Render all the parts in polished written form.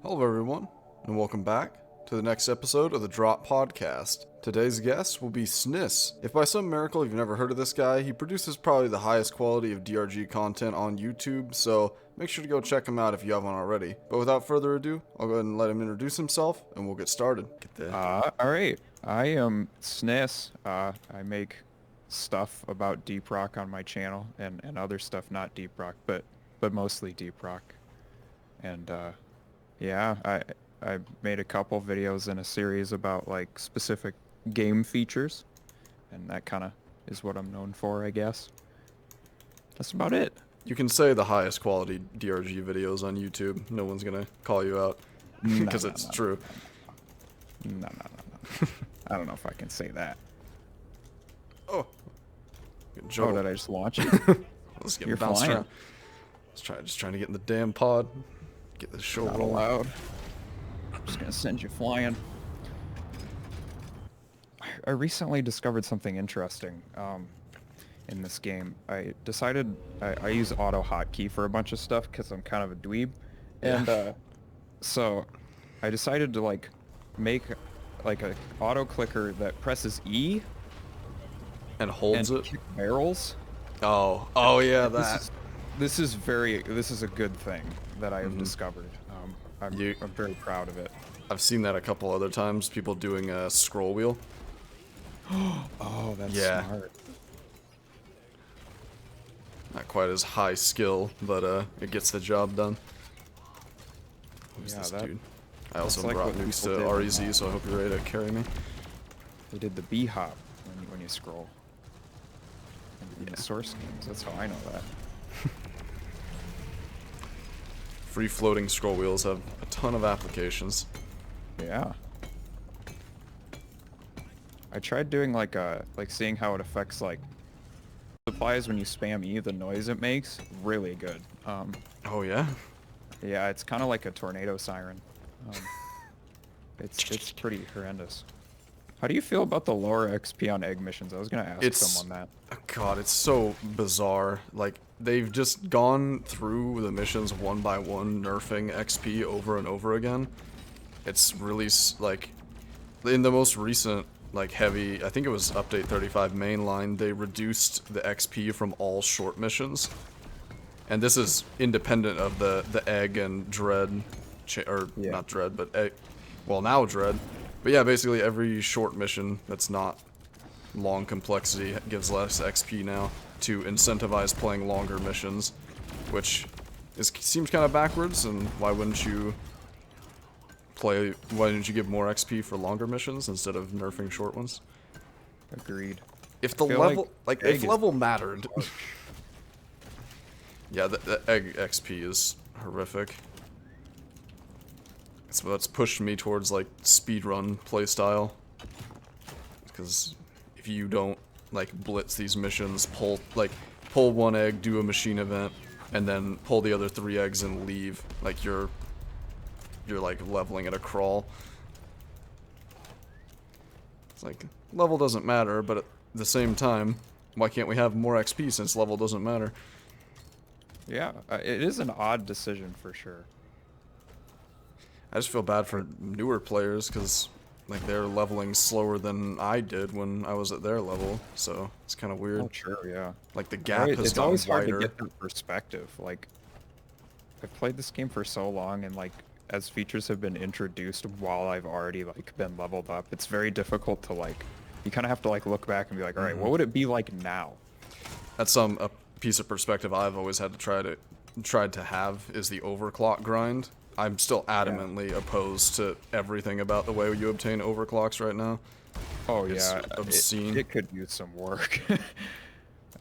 Hello everyone, and welcome back to the next episode of the Drop Podcast. Today's guest will be Sniss. If by some miracle you've never heard of this guy, he produces probably the highest quality of DRG content on YouTube, so make sure to go check him out if you haven't already. But without further ado, I'll go ahead and let him introduce himself, and we'll get started. Alright, I am Sniss. I make stuff about deep rock on my channel, and other stuff not deep rock, but mostly deep rock. And yeah, I made a couple videos in a series about like specific game features, and that kind of is what I'm known for, I guess. That's about it. You can say the highest quality DRG videos on YouTube. No one's gonna call you out, because it's true. No. I don't know if I can say that. Oh. Oh, did I just launch it? Let's get You're bounced flying. around. Just trying to get in the damn pod. Get this show Not rolling. allowed. I'm just gonna send you flying. I recently discovered something interesting in this game. I decided I use auto hotkey for a bunch of stuff because I'm kind of a dweeb, and so I decided to like make like a auto clicker that presses E And holds and it. kick barrels. Oh yeah, that. This is a good thing that I have discovered. I'm very proud of it. I've seen that a couple other times. People doing a scroll wheel. Oh, that's smart. Not quite as high skill, but it gets the job done. Who's this dude? I also like brought what nukes people to did REZ, so I hope you're ready to carry me. They did the B hop when you scroll. In the source games, that's how I know that. Free floating scroll wheels have a ton of applications. Yeah. I tried doing like seeing how it affects like supplies when you spam E, the noise it makes, really good. Oh yeah? Yeah, it's kind of like a tornado siren. It's pretty horrendous. How do you feel about the lower XP on egg missions? I was gonna ask someone that. God, it's so bizarre. Like, they've just gone through the missions one by one, nerfing XP over and over again. It's really, like, in the most recent, like, heavy, I think it was update 35 mainline, they reduced the XP from all short missions. And this is independent of the egg and dread, not dread, but egg, well, now dread. But yeah, basically every short mission that's not long complexity gives less XP now to incentivize playing longer missions, which seems kind of backwards. And why wouldn't you give more XP for longer missions instead of nerfing short ones? Agreed. If the level, if level mattered. Yeah, the egg XP is horrific. It's what's pushed me towards like speedrun playstyle. Because if you don't like blitz these missions, pull one egg, do a machine event, and then pull the other 3 eggs and leave, like you're like leveling at a crawl. It's like level doesn't matter, but at the same time, why can't we have more XP since level doesn't matter? Yeah, it is an odd decision for sure. I just feel bad for newer players because like they're leveling slower than I did when I was at their level, so it's kind of weird. Oh, true, yeah. Like the gap has it's gotten always hard wider. to get that perspective. Like, I've played this game for so long, and like as features have been introduced while I've already like been leveled up, it's very difficult to like. You kind of have to like look back and be like, all right, what would it be like now? That's a piece of perspective I've always had to tried to have is the overclock grind. I'm still adamantly opposed to everything about the way you obtain overclocks right now. Oh It's yeah, obscene. It could use some work.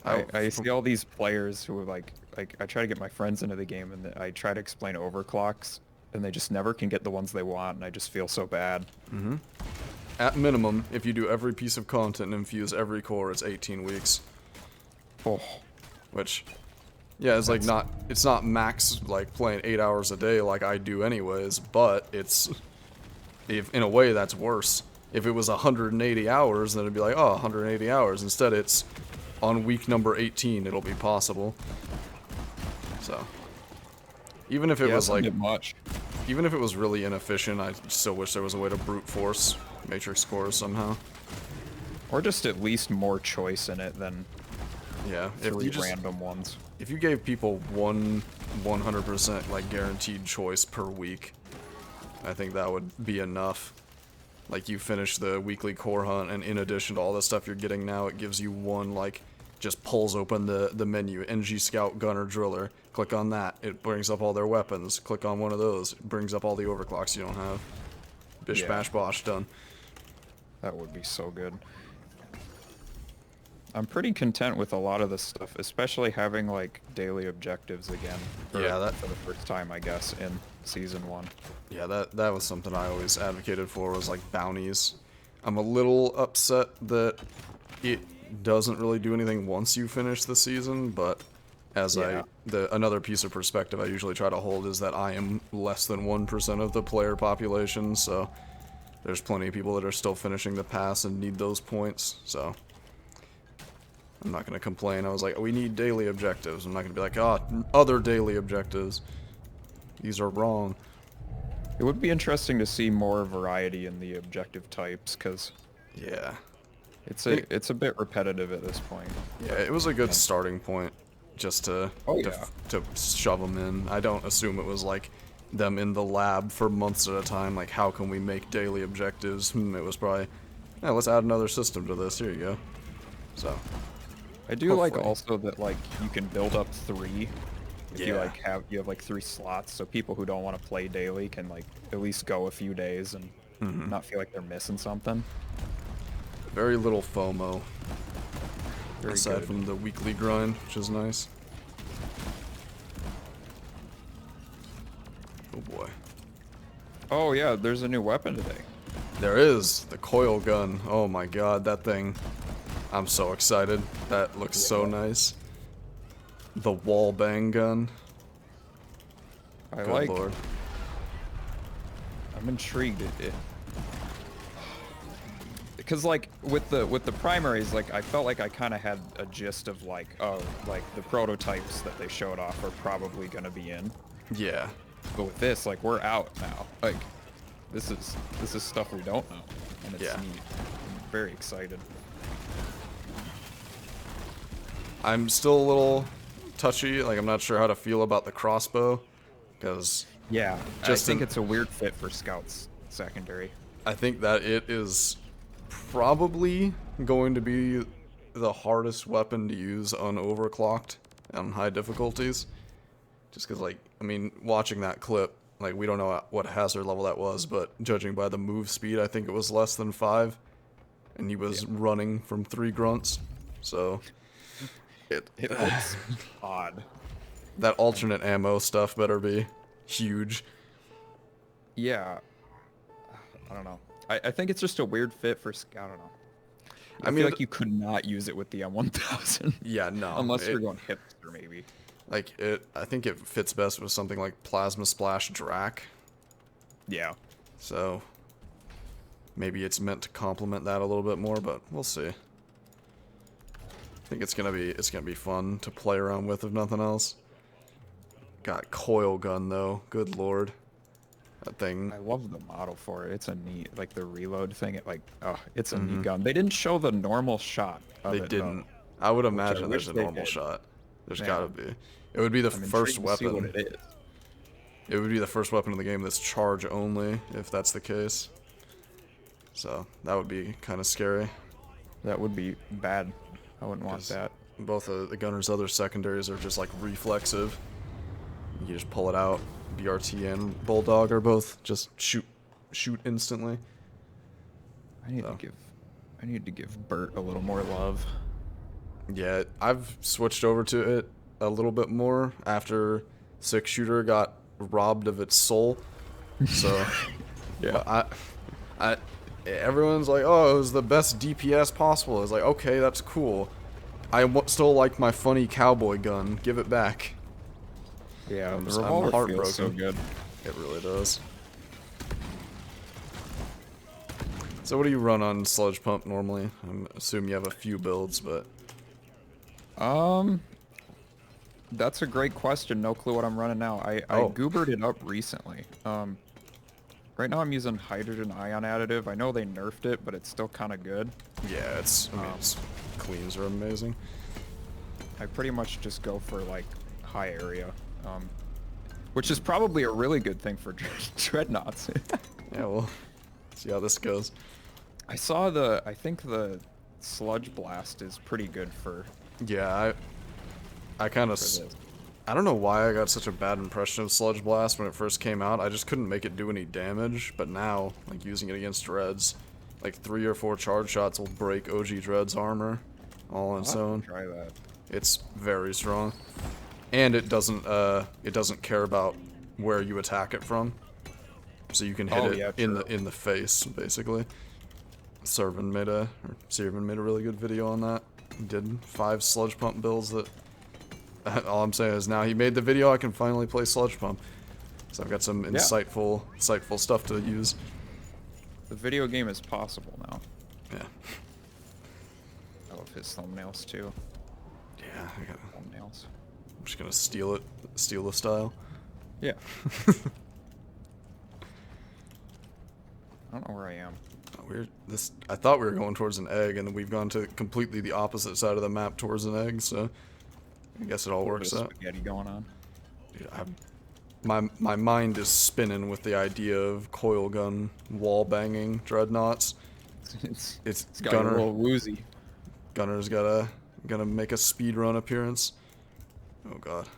I see all these players who are like I try to get my friends into the game, and I try to explain overclocks, and they just never can get the ones they want, and I just feel so bad. At minimum, if you do every piece of content and infuse every core, it's 18 weeks. Oh, Which, yeah, it's like it's not max like playing 8 hours a day like I do anyways, but it's, in a way that's worse. If it was 180 hours, then it'd be like, oh, 180 hours. Instead, it's on week number 18, it'll be possible. So, even if it was like, much. even if it was really inefficient, I still wish there was a way to brute force matrix cores somehow. Or just at least more choice in it than Yeah, three random ones. If you gave people one 100% like guaranteed choice per week, I think that would be enough. Like you finish the weekly core hunt, and in addition to all the stuff you're getting now, it gives you one like just pulls open the menu, NG Scout, Gunner, Driller. Click on that, it brings up all their weapons. Click on one of those, it brings up all the overclocks you don't have. Bish bash bosh, done. That would be so good. I'm pretty content with a lot of this stuff, especially having like daily objectives again. Yeah, that for the first time, I guess, in season 1. Yeah, that was something I always advocated for, was like bounties. I'm a little upset that it doesn't really do anything once you finish the season, but as another piece of perspective I usually try to hold is that I am less than 1% of the player population, so there's plenty of people that are still finishing the pass and need those points, so I'm not gonna complain. I was like, we need daily objectives. I'm not gonna be like, other daily objectives. These are wrong. It would be interesting to see more variety in the objective types, because yeah, it's a bit repetitive at this point. Yeah, it was a good starting point, just to shove them in. I don't assume it was like them in the lab for months at a time. Like, how can we make daily objectives? It was probably, yeah, let's add another system to this. Here you go. So, I do like also that like you can build up 3. If you like have 3 slots, so people who don't want to play daily can like at least go a few days and not feel like they're missing something. Very little FOMO. Aside good. from the weekly grind, which is nice. Oh boy. Oh yeah, there's a new weapon today. There is the Coil Gun. Oh my god, that thing. I'm so excited. That looks so nice. The wall bang gun. Good Good lord. I'm intrigued. Because like with the primaries, like I felt like I kind of had a gist of like, oh, like the prototypes that they showed off are probably gonna be in. Yeah. But with this, like we're out now. Like this is stuff we don't know, and it's neat. I'm very excited. I'm still a little touchy. Like I'm not sure how to feel about the crossbow, because I think it's a weird fit for scouts secondary. I think that it is probably going to be the hardest weapon to use unoverclocked on high difficulties. Just because, like, I mean, watching that clip, like, we don't know what hazard level that was, but judging by the move speed, I think it was less than 5. And he was running from 3 grunts. So, it looks odd. That alternate ammo stuff better be huge. Yeah. I don't know. I think it's just a weird fit for I don't know. I mean, feel like you could not use it with the M1000. Yeah, no. Unless you're going hipster, maybe. Like, I think it fits best with something like Plasma Splash Drac. Yeah. So, maybe it's meant to complement that a little bit more, but we'll see. I think it's gonna be fun to play around with, if nothing else. Got Coil Gun though, good lord. That thing. I love the model for it. It's a neat, like the reload thing. It's a neat gun. They didn't show the normal shot of They it, didn't. though, I would imagine there's a they normal did. shot. There's gotta be. It would be the first weapon. See what it is. It would be the first weapon in the game that's charge only, if that's the case. So, that would be kind of scary. That would be bad. I wouldn't want that. Both of the gunner's other secondaries are just like reflexive. You just pull it out. BRT and Bulldog are both just shoot instantly. I need to give Bert a little more love. Yeah, I've switched over to it a little bit more after 6-shooter got robbed of its soul. So, yeah. Everyone's like, oh, it was the best DPS possible. It's like, okay, that's cool. I still like my funny cowboy gun. Give it back. Yeah, I'm the revolver heartbroken. feels so good. It really does. So what do you run on Sludge Pump normally? I assume you have a few builds, but... That's a great question. No clue what I'm running now. I Oh. goobered it up recently. Right now I'm using hydrogen ion additive. I know they nerfed it, but it's still kind of good. Yeah, I mean, its cleans are amazing. I pretty much just go for like high area, which is probably a really good thing for dreadnoughts. Yeah, well, see how this goes. I think the sludge blast is pretty good for Yeah, I kind of, this. I don't know why I got such a bad impression of Sludge Blast when it first came out. I just couldn't make it do any damage, but now, like, using it against Dreads, like 3 or 4 charge shots will break OG Dread's armor all on its own. Try that. It's very strong. And it doesn't care about where you attack it from. So you can hit it in the face, basically. Servan made a really good video on that. He did 5 sludge pump builds that all I'm saying is now he made the video, I can finally play Sludge Pump. So I've got some insightful stuff to use. The video game is possible now. Yeah. I love his thumbnails too. Yeah, I got thumbnails. I'm just gonna steal the style. Yeah. I don't know where I am. I thought we were going towards an egg, and then we've gone to completely the opposite side of the map towards an egg, so I guess it all works out. Spaghetti going on. Dude, my mind is spinning with the idea of coil gun wall banging dreadnoughts. It's got Gunner. a little woozy. Gunner's gonna make a speed run appearance. Oh god.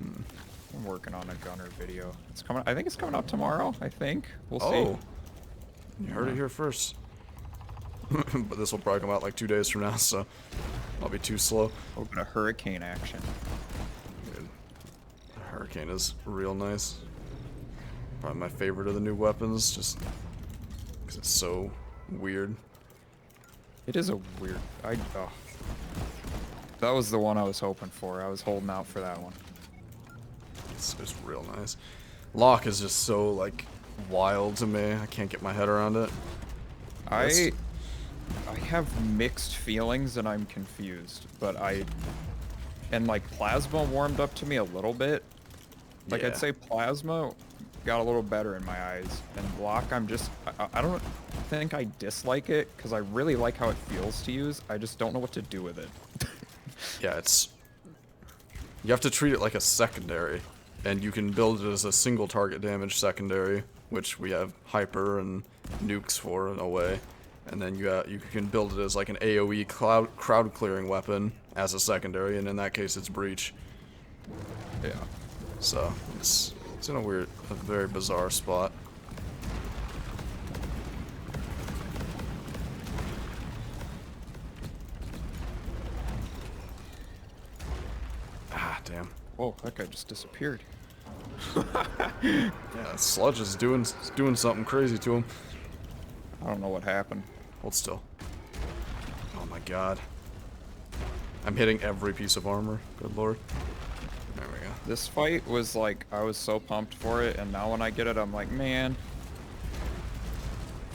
I'm working on a Gunner video. It's coming. I think it's coming out tomorrow. I think we'll see. Oh, you heard it here first. But this will probably come out like 2 days from now, so I'll be too slow. A little bit of hurricane action. Dude, Hurricane is real nice. Probably my favorite of the new weapons, just because it's so weird. It is a weird. That was the one I was hoping for. I was holding out for that one. It's real nice. Lock is just so like wild to me. I can't get my head around it. I have mixed feelings and I'm confused, but and like Plasma warmed up to me a little bit. Like I'd say Plasma got a little better in my eyes, and Lock I don't think I dislike it because I really like how it feels to use. I just don't know what to do with it. Yeah, you have to treat it like a secondary, and you can build it as a single target damage secondary, which we have hyper and nukes for in a way. And then you can build it as like an AoE crowd clearing weapon as a secondary, and in that case it's breach. Yeah. So it's in a very bizarre spot. Ah, damn. Whoa, that guy just disappeared. Yeah, Sludge is doing something crazy to him. I don't know what happened. Hold still. Oh my god. I'm hitting every piece of armor. Good lord. There we go. This fight was like, I was so pumped for it, and now when I get it, I'm like, man.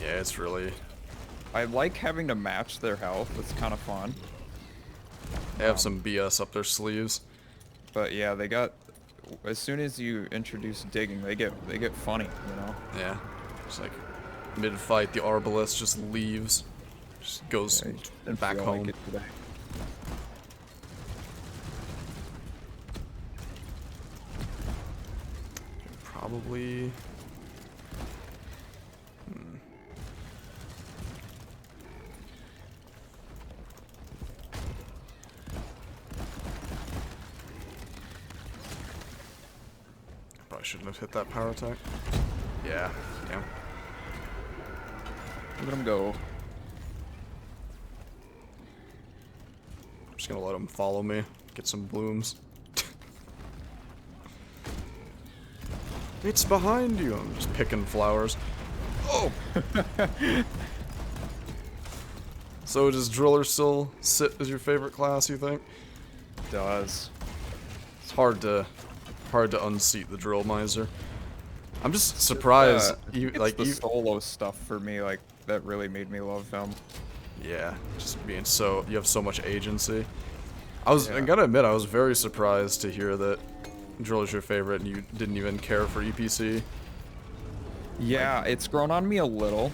Yeah, it's really... I like having to match their health. It's kind of fun. They have some BS up their sleeves. But yeah, they got... As soon as you introduce digging, they get funny, you know? Yeah. It's like... Mid-fight, the Arbalest just leaves. Just goes back home. Like today. Probably... Probably shouldn't have hit that power attack. Yeah, damn. Let him go. I'm just gonna let him follow me, get some blooms. It's behind you! I'm just picking flowers. Oh! So does Driller still sit as your favorite class, you think? It does. It's hard to unseat the Drill Miser. I'm just surprised the solo stuff for me, like, that really made me love him. Yeah, just being you have so much agency. I gotta admit, I was very surprised to hear that Drill is your favorite and you didn't even care for EPC. Yeah, it's grown on me a little.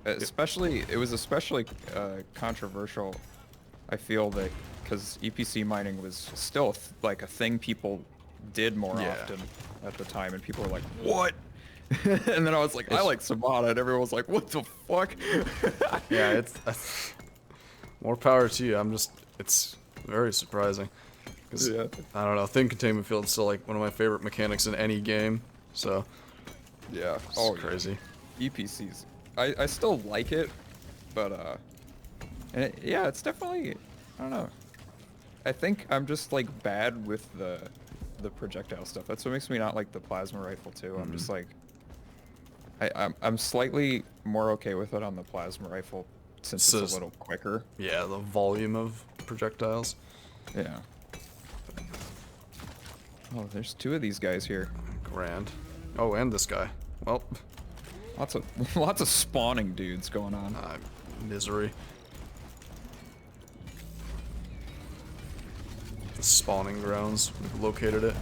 Especially, it was especially controversial, I feel, that because EPC mining was still like a thing people did more often at the time, and people were like, what? And then I was like, I like Sabata, and everyone was like, what the fuck? Yeah, it's more power to you. It's very surprising. Cause, Yeah. I don't know, thin containment field is still like one of my favorite mechanics in any game, so Yeah. it's crazy. Yeah. EPCs. I still like it, but yeah, it's definitely, I don't know. I think I'm just like bad with the projectile stuff. That's what makes me not like the plasma rifle too. I'm just like, I'm slightly more okay with it on the plasma rifle since it's a little quicker. Yeah, the volume of projectiles. Yeah. Oh, there's 2 of these guys here. Grand. Oh, and this guy. Well, lots of spawning dudes going on. misery. The spawning grounds. We've located it.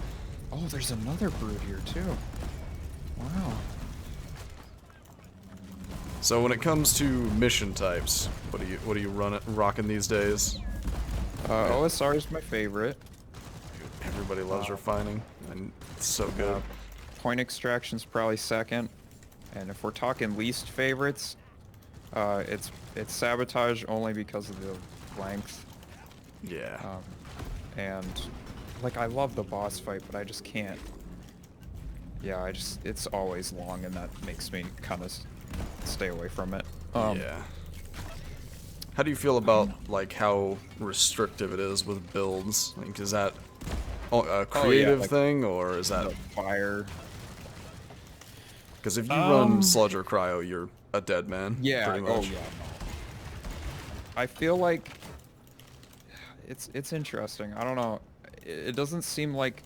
Oh, there's another brood here too. Wow. So when it comes to mission types, what do you rocking these days? OSR is my favorite. Everybody loves refining, and it's so good. Point extraction's probably second, and if we're talking least favorites, it's sabotage only because of the length. Yeah. And like I love the boss fight, but I just can't. Yeah, it's always long, and that makes me kind of stay away from it. Yeah. How do you feel about like how restrictive it is with builds? Like, is that a creative thing, or is that fire? Because if you run Sludge or Cryo, you're a dead man. Yeah. Pretty much. Oh yeah. I feel like it's interesting. I don't know. It doesn't seem like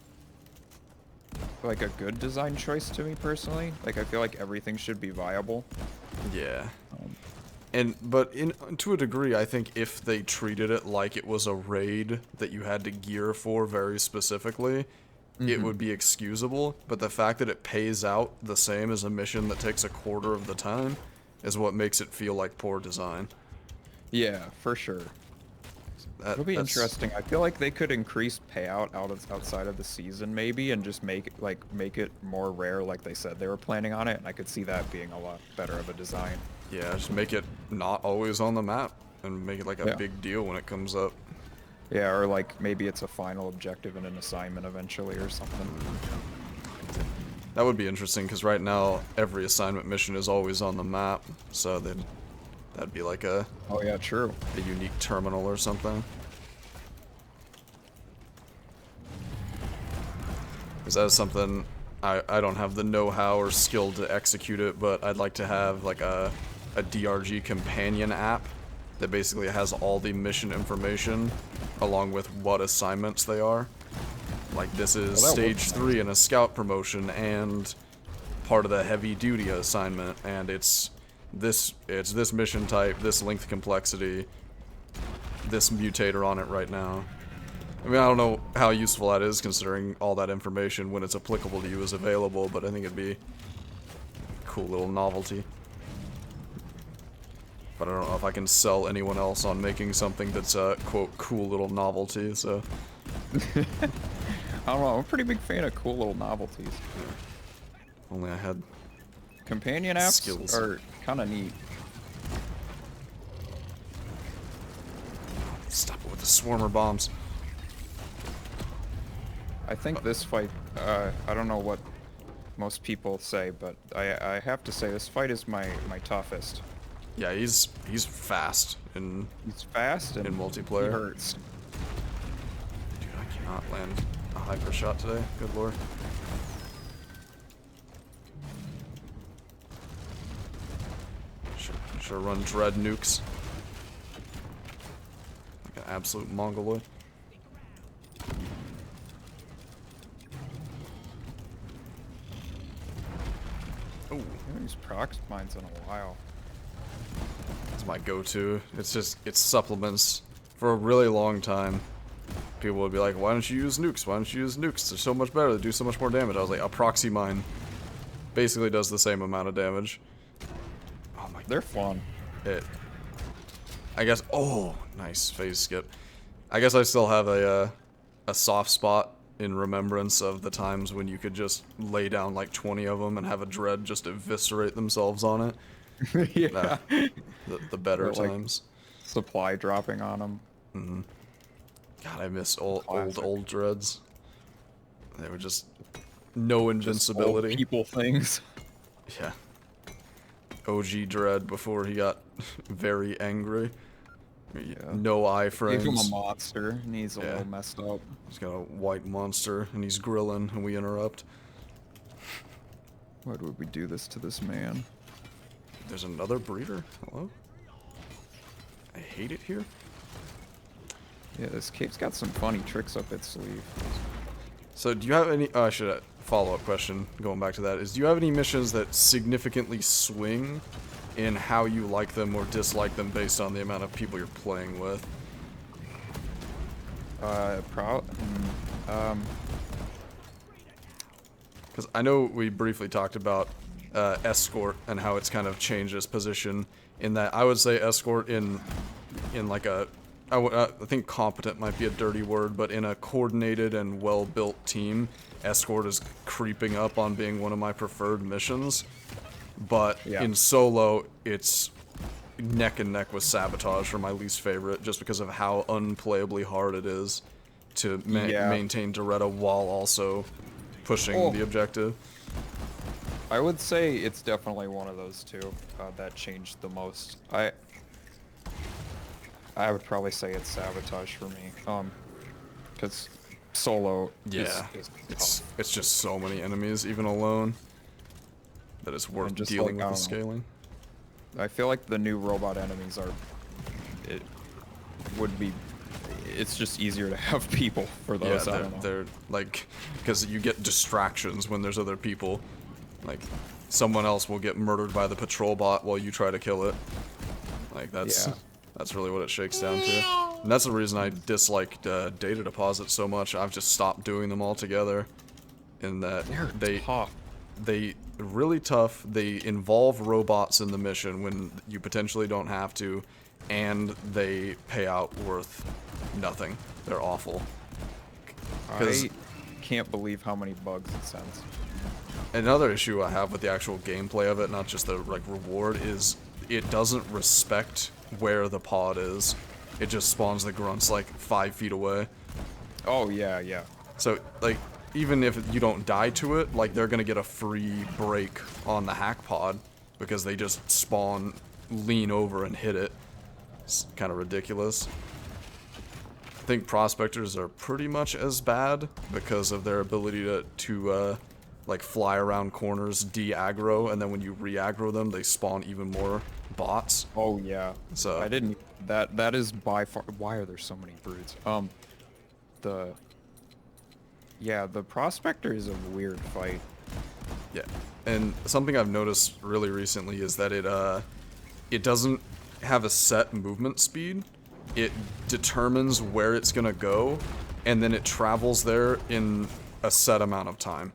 a good design choice to me personally. Like I feel like everything should be viable. Yeah. But to a degree, I think if they treated it like it was a raid that you had to gear for very specifically, it would be excusable. But the fact that it pays out the same as a mission that takes a quarter of the time is what makes it feel like poor design. Yeah, for sure. It'll be interesting. I feel like they could increase payout outside of the season maybe, and just make it more rare, like they said they were planning on it. And I could see that being a lot better of a design. Yeah, just make it not always on the map, and make it like a big deal when it comes up. Yeah, or like maybe it's a final objective in an assignment eventually or something. That would be interesting, because right now every assignment mission is always on the map, so that'd be like a unique terminal or something. Because that is something I don't have the know-how or skill to execute it, but I'd like to have like a DRG companion app that basically has all the mission information along with what assignments they are. Like this is stage 3 in a scout promotion and part of the heavy duty assignment, and it's this mission type, this length complexity, this mutator on it right now. I mean, I don't know how useful that is considering all that information when it's applicable to you is available, but I think it'd be a cool little novelty. But I don't know if I can sell anyone else on making something that's a, quote, cool little novelty, so... I don't know, I'm a pretty big fan of cool little novelties. Yeah. Only I had... Companion apps skills. are kind of neat. Stop it with the swarmer bombs. I think this fight, I don't know what most people say, but I have to say this fight is my toughest. Yeah, he's fast in multiplayer. He hurts. Dude, I cannot land a hyper shot today. Good lord. Should run dread nukes. Like an absolute mongoloid. Oh, I haven't used prox mines in a while. It's my go-to. It's supplements For a really long time, people would be like, why don't you use nukes? Why don't you use nukes? They're so much better. They do so much more damage. I was like, a proxy mine basically does the same amount of damage. Oh my. They're fun. I guess. Oh, nice phase skip. I guess I still have a soft spot in remembrance of the times when you could just lay down like 20 of them and have a dread just eviscerate themselves on it. Yeah. The better Or, like, times. supply dropping on them. Mm-hmm. God, I miss old dreads. They were just no invincibility. Just old people things. Yeah. OG Dread before he got very angry. Yeah. No iframes. Gave him a monster, and he's a Yeah. little messed up. He's got a white monster, and he's grilling, and we interrupt. Why would we do this to this man? There's another breeder? Hello? I hate it here. Yeah, this cave's got some funny tricks up its sleeve. So do you have any... I should... follow-up question, going back to that, is do you have any missions that significantly swing in how you like them or dislike them based on the amount of people you're playing with? Because I know we briefly talked about escort and how it's kind of changed its position in that I would say escort in like a... I think competent might be a dirty word, but in a coordinated and well-built team, escort is creeping up on being one of my preferred missions. But in solo, it's neck and neck with sabotage for my least favorite, just because of how unplayably hard it is to maintain Doretta while also pushing the objective. I would say it's definitely one of those two that changed the most. I would probably say it's sabotage for me, because solo is it's just so many enemies, even alone, that it's worth dealing with the scaling. I feel like the new robot enemies it's just easier to have people for those. Yeah, they're like, because you get distractions when there's other people. Like, someone else will get murdered by the patrol bot while you try to kill it. Like, that's really what it shakes down to. And that's the reason I disliked data deposits so much. I've just stopped doing them altogether. In that they really tough. They involve robots in the mission when you potentially don't have to, and they pay out worth nothing. They're awful. I can't believe how many bugs it sends. Another issue I have with the actual gameplay of it, not just the like reward, is it doesn't respect where the pod is. It just spawns the grunts like 5 feet away. Oh yeah, yeah. So like, even if you don't die to it, like they're gonna get a free break on the hack pod because they just spawn, lean over and hit it. It's kind of ridiculous. I think prospectors are pretty much as bad because of their ability to like fly around corners, de-aggro, and then when you re-aggro them, they spawn even more bots. Oh yeah. So I didn't. That is by far. Why are there so many broods? The prospector is a weird fight. Yeah, and something I've noticed really recently is that it doesn't have a set movement speed. It determines where it's gonna go, and then it travels there in a set amount of time.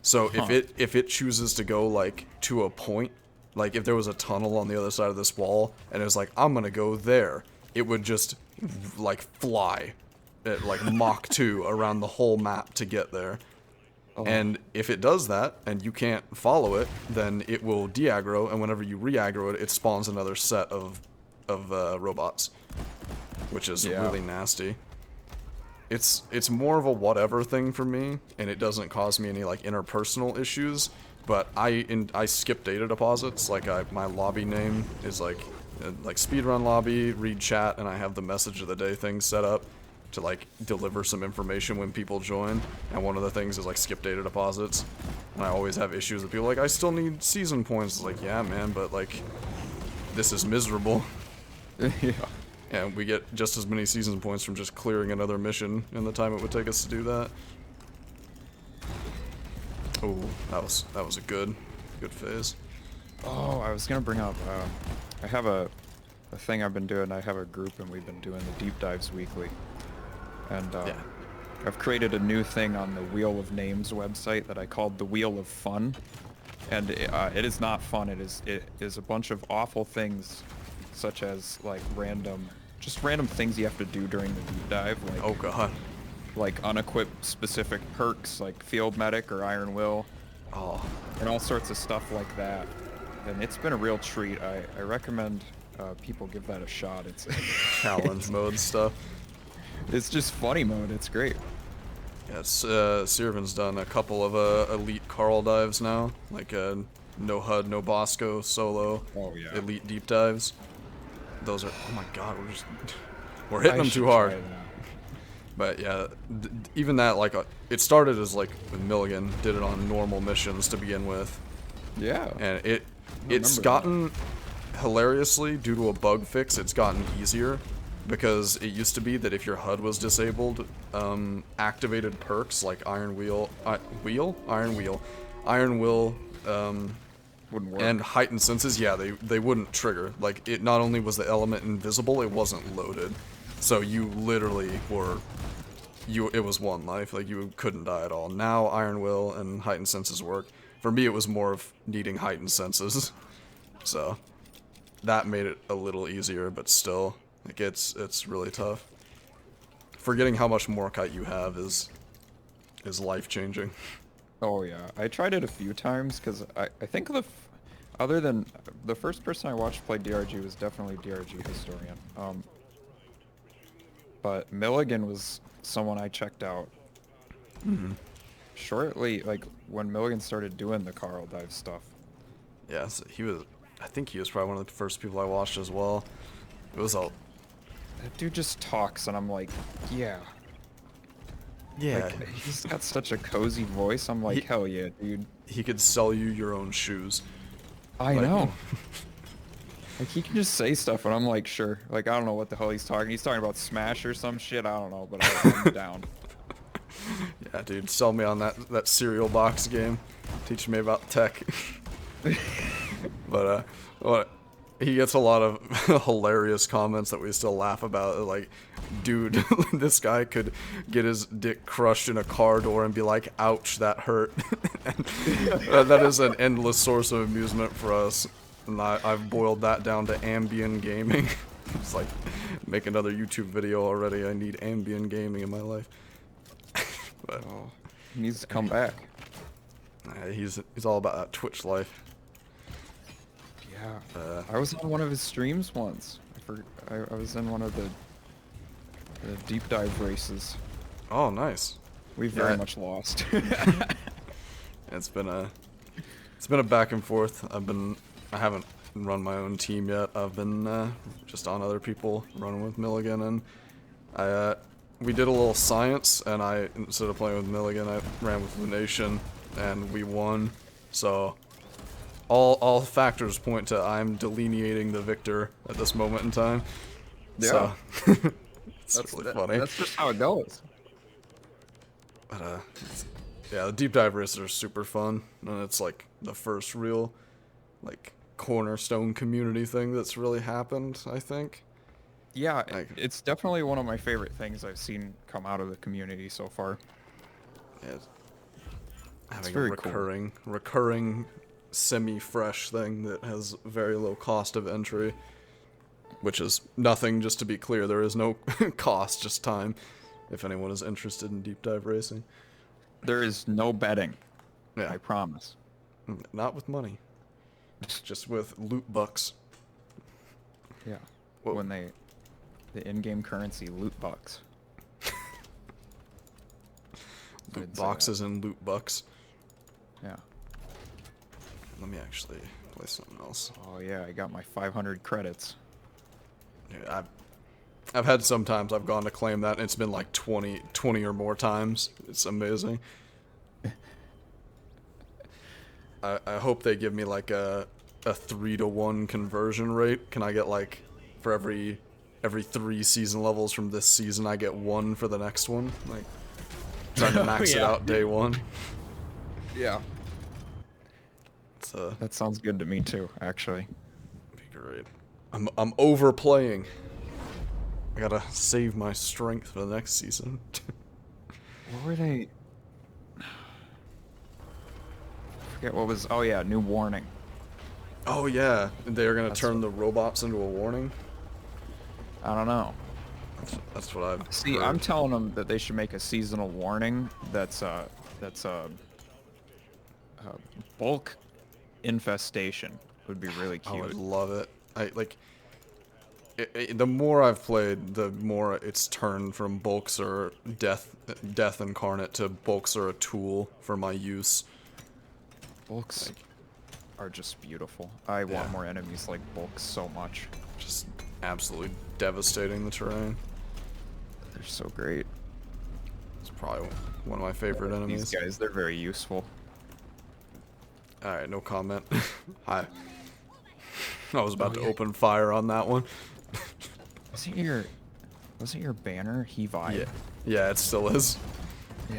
So if it chooses to go like to a point, like if there was a tunnel on the other side of this wall, and it was like, I'm gonna go there, it would just like fly at like Mach 2 around the whole map to get there. And if it does that, and you can't follow it, then it will de-aggro, and whenever you re-aggro it, it spawns another set of robots, which is really nasty. It's more of a whatever thing for me, and it doesn't cause me any like interpersonal issues. But I skip data deposits. Like my lobby name is like speedrun lobby, read chat, and I have the message of the day thing set up to like deliver some information when people join. And one of the things is like skip data deposits. And I always have issues with people like, I still need season points. It's like, yeah, man, but like this is miserable. Yeah. And we get just as many season points from just clearing another mission in the time it would take us to do that. Oh, that was a good phase. Oh, I was gonna bring up. I have a the thing I've been doing, I have a group and we've been doing the deep dives weekly. And Yeah. I've created a new thing on the Wheel of Names website that I called the Wheel of Fun. And it is not fun. It is a bunch of awful things, such as like just random things you have to do during the deep dive. Like, Oh god. like unequipped specific perks like Field Medic or Iron Will. Oh. And all sorts of stuff like that. And it's been a real treat. I recommend people give that a shot. It's Challenge mode stuff. it's just funny mode. It's great. Yeah, Sirvin's done a couple of elite Carl dives now, like no HUD, no Bosco, solo, Oh, yeah. elite deep dives. Those are, oh my god, we're hitting them too hard. But yeah, even that, like, it started as like Milligan did it on normal missions to begin with, Yeah. and it's gotten hilariously, due to a bug fix, it's gotten easier. Because it used to be that if your HUD was disabled, activated perks like Iron Will, Wouldn't work. and heightened senses, yeah, they wouldn't trigger. Like, it not only was the element invisible, it wasn't loaded. So you literally it was one life, like you couldn't die at all. Now Iron Will and heightened senses work. For me, it was more of needing heightened senses. So that made it a little easier, but still. Like, it's really tough. Forgetting how much Morkite you have is life-changing. Oh yeah, I tried it a few times because I think other than the first person I watched play DRG was definitely DRG Historian. But Milligan was someone I checked out shortly, like when Milligan started doing the Carl dive stuff. Yeah, so I think he was probably one of the first people I watched as well. It was all... That dude just talks and I'm like, yeah. Yeah. Like, he's got such a cozy voice. I'm like, hell yeah, dude. He could sell you your own shoes. I Like- know. Like, he can just say stuff and I'm like, sure. Like, I don't know what the hell he's talking. He's talking about Smash or some shit. I don't know, but I'm down. Yeah, dude, sell me on that cereal box game. Teach me about tech. But he gets a lot of hilarious comments that we still laugh about. Like, dude, this guy could get his dick crushed in a car door and be like, ouch, that hurt. And that is an endless source of amusement for us. And I've boiled that down to Ambient gaming. It's like, make another YouTube video already. I need ambient gaming in my life. But Oh, he needs to come back. he's all about that Twitch life. Yeah. I was on one of his streams once. I was in one of the deep dive races. Oh, nice. We very much lost. It's been a back and forth. I haven't run my own team yet. I've been just on other people running with Milligan, and we did a little science, and instead of playing with Milligan, I ran with the Nation, and we won. So all factors point to I'm delineating the victor at this moment in time. Yeah. So, it's really funny. That's just how it goes. But yeah, the deep dive races are super fun, and it's like the first real, like, cornerstone community thing that's really happened, I think. Yeah, Like- it's definitely one of my favorite things I've seen come out of the community so far. Yeah, having a very cool. recurring, semi-fresh thing that has very low cost of entry, which is nothing. Just to be clear, there is no cost, just time. If anyone is interested in deep dive racing, There is no betting. yeah, I promise. not with money, just with loot bucks. Yeah. Whoa. When the in-game currency loot bucks. Loot didn't say boxes and loot bucks. Yeah. Let me actually play something else. Oh yeah, I got my 500 credits. Yeah, I've had some times I've gone to claim that, and it's been like 20 or more times. It's amazing. I hope they give me like a 3-to-1 conversion rate. Can I get, like, for every 3 season levels from this season, I get 1 for the next one? Like, trying to max it Yeah. out day 1. Yeah. It's That sounds good to me too, actually. be great. I'm overplaying. I gotta save my strength for the next season. What were they? I forget what was. Oh yeah, new warning. Oh yeah, they're gonna That's turn the robots into a warning. I don't know. That's what I've See, heard. I'm telling them that they should make a seasonal warning that's bulk infestation would be really I would cute. love it. I like. The more I've played, the more it's turned from bulks or death incarnate to bulks are a tool for my use. Bulks Like, are just beautiful. I yeah, want more enemies like bulks so much. just absolutely devastating the terrain. They're so great. It's probably one of my favorite These enemies. guys, they're very useful. All right, no comment. Hi. I was about Oh, to yeah. open fire on that one. Wasn't your banner he vibe? Yeah, yeah, it still is. Yeah.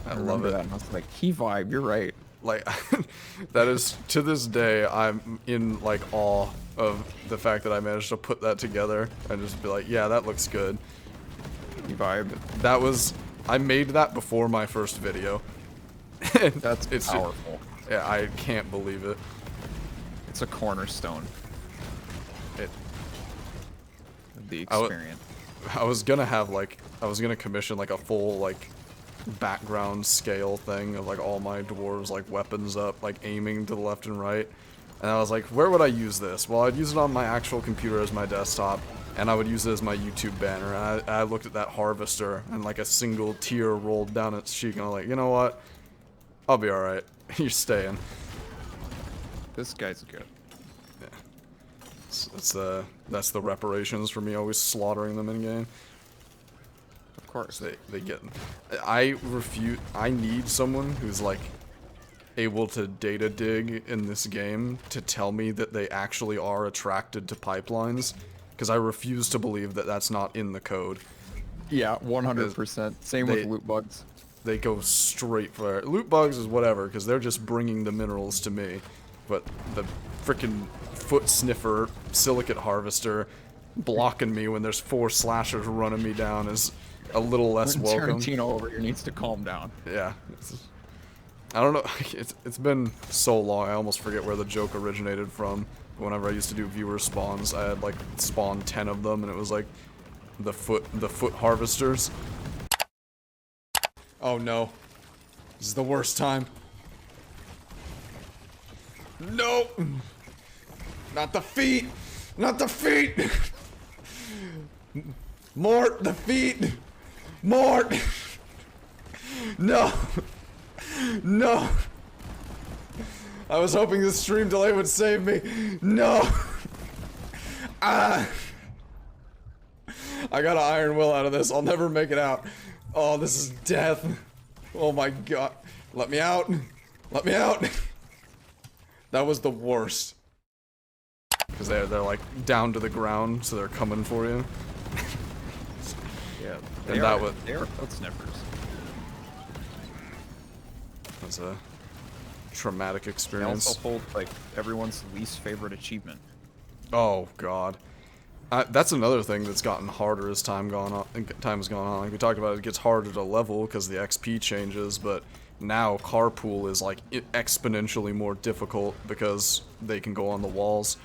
I love remember it. that, and I was like, he vibe, you're right. Like, that is, to this day, I'm in, like, awe of the fact that I managed to put that together and just be like, yeah, that looks good. He vibe. That was, I made that before my first video. That's powerful. Yeah, I can't believe it. It's a cornerstone It, of the I experience. I was gonna have, like, I was gonna commission, like, a full, like, background scale thing of, like, all my dwarves, like, weapons up, like, aiming to the left and right. And I was like, where would I use this? Well, I'd use it on my actual computer as my desktop, and I would use it as my YouTube banner. And I looked at that harvester, and, like, a single tear rolled down its cheek, and I'm like, you know what? I'll be alright. You're staying. This guy's good. That's the reparations for me always slaughtering them in game. Of course. They get. I refute. I need someone who's like able to data dig in this game to tell me that they actually are attracted to pipelines, because I refuse to believe that that's not in the code. Yeah, 100%. Same with loot bugs. They go straight for it. Loot bugs is whatever, because they're just bringing the minerals to me. But the frickin' foot sniffer silicate harvester blocking me when there's 4 slashers running me down is a little less welcome. Tarantino over here needs to calm down. Yeah. I don't know. It's been so long, I almost forget where the joke originated from. Whenever I used to do viewer spawns, I had like spawned 10 of them, and it was like the foot harvesters. Oh no. This is the worst time. No! Not the feet! Not the feet! Mort, the feet! Mort! No! No! I was hoping this stream delay would save me. No! Ah! I got an iron will out of this. I'll never make it out. Oh, this is death. Oh my god. Let me out. Let me out. That was the worst. Because they're like down to the ground, so they're coming for you. Yeah, And that was they are foot sniffers. That's a traumatic They experience. also hold like everyone's least favorite achievement. Oh god. That's another thing that's gotten harder as time has gone on. Like we talked about, it gets harder to level because the XP changes, but now carpool is like exponentially more difficult because they can go on the walls.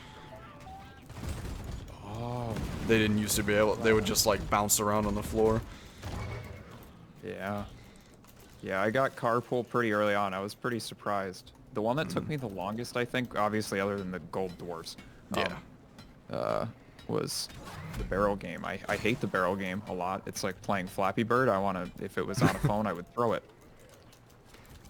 Oh. They didn't used to be able. They would just like bounce around on the floor. Yeah. Yeah, I got carpool pretty early on. I was pretty surprised. The one that took me the longest, I think, obviously other than the gold dwarves. Yeah. Was the barrel game. I hate the barrel game a lot. It's like playing Flappy Bird. If it was on a phone, I would throw it.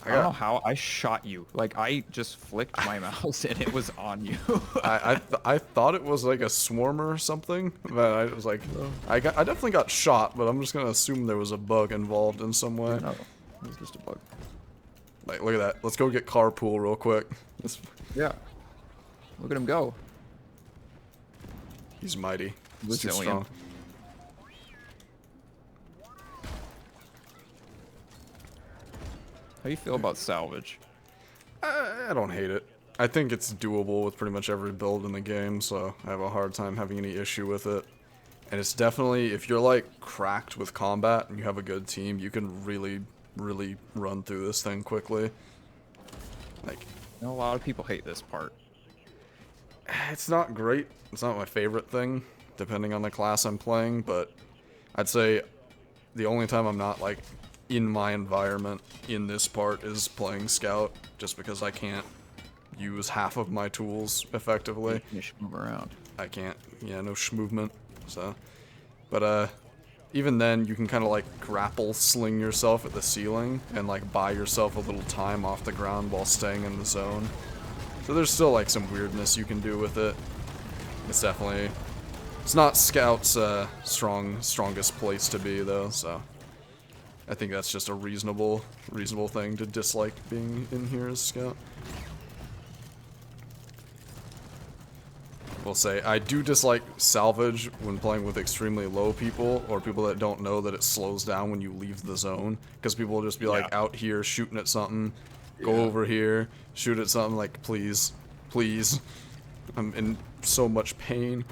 I don't know how I shot you. Like, I just flicked my mouse and it was on you. I thought it was like a swarmer or something, but I was like, I definitely got shot, but I'm just gonna assume there was a bug involved in some way. No, it was just a bug. Like, look at that. Let's go get carpool real quick. Yeah. Look at him go. He's mighty. He's too Resilient. strong. How do you feel about salvage? I don't hate it. I think it's doable with pretty much every build in the game, so I have a hard time having any issue with it. And it's definitely, if you're like cracked with combat and you have a good team, you can really, really run through this thing quickly. Like, You know, a lot of people hate this part. it's not great. It's not my favorite thing, depending on the class I'm playing, but I'd say the only time I'm not like in my environment in this part is playing Scout, just because I can't use half of my tools effectively. You should move around. I can't, yeah, no movement. So, but even then, you can kind of like grapple sling yourself at the ceiling and like buy yourself a little time off the ground while staying in the zone. So there's still like some weirdness you can do with it. It's definitely, it's not Scout's strongest place to be though. So I think that's just a reasonable thing to dislike being in here as Scout. Will say I do dislike salvage when playing with extremely low people or people that don't know that it slows down when you leave the zone, because people will just be like out here shooting at something, go over here, shoot at something, like please, I'm in so much pain.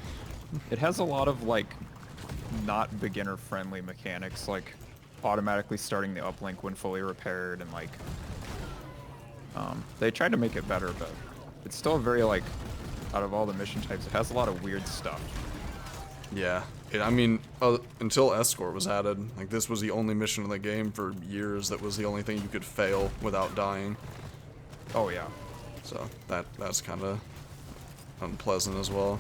It has a lot of like not beginner friendly mechanics, like automatically starting the uplink when fully repaired, and like they tried to make it better, but it's still very like, out of all the mission types, it has a lot of weird stuff. Yeah, I mean, until Escort was added, like this was the only mission in the game for years that was the only thing you could fail without dying. Oh yeah. So that's kind of unpleasant as well.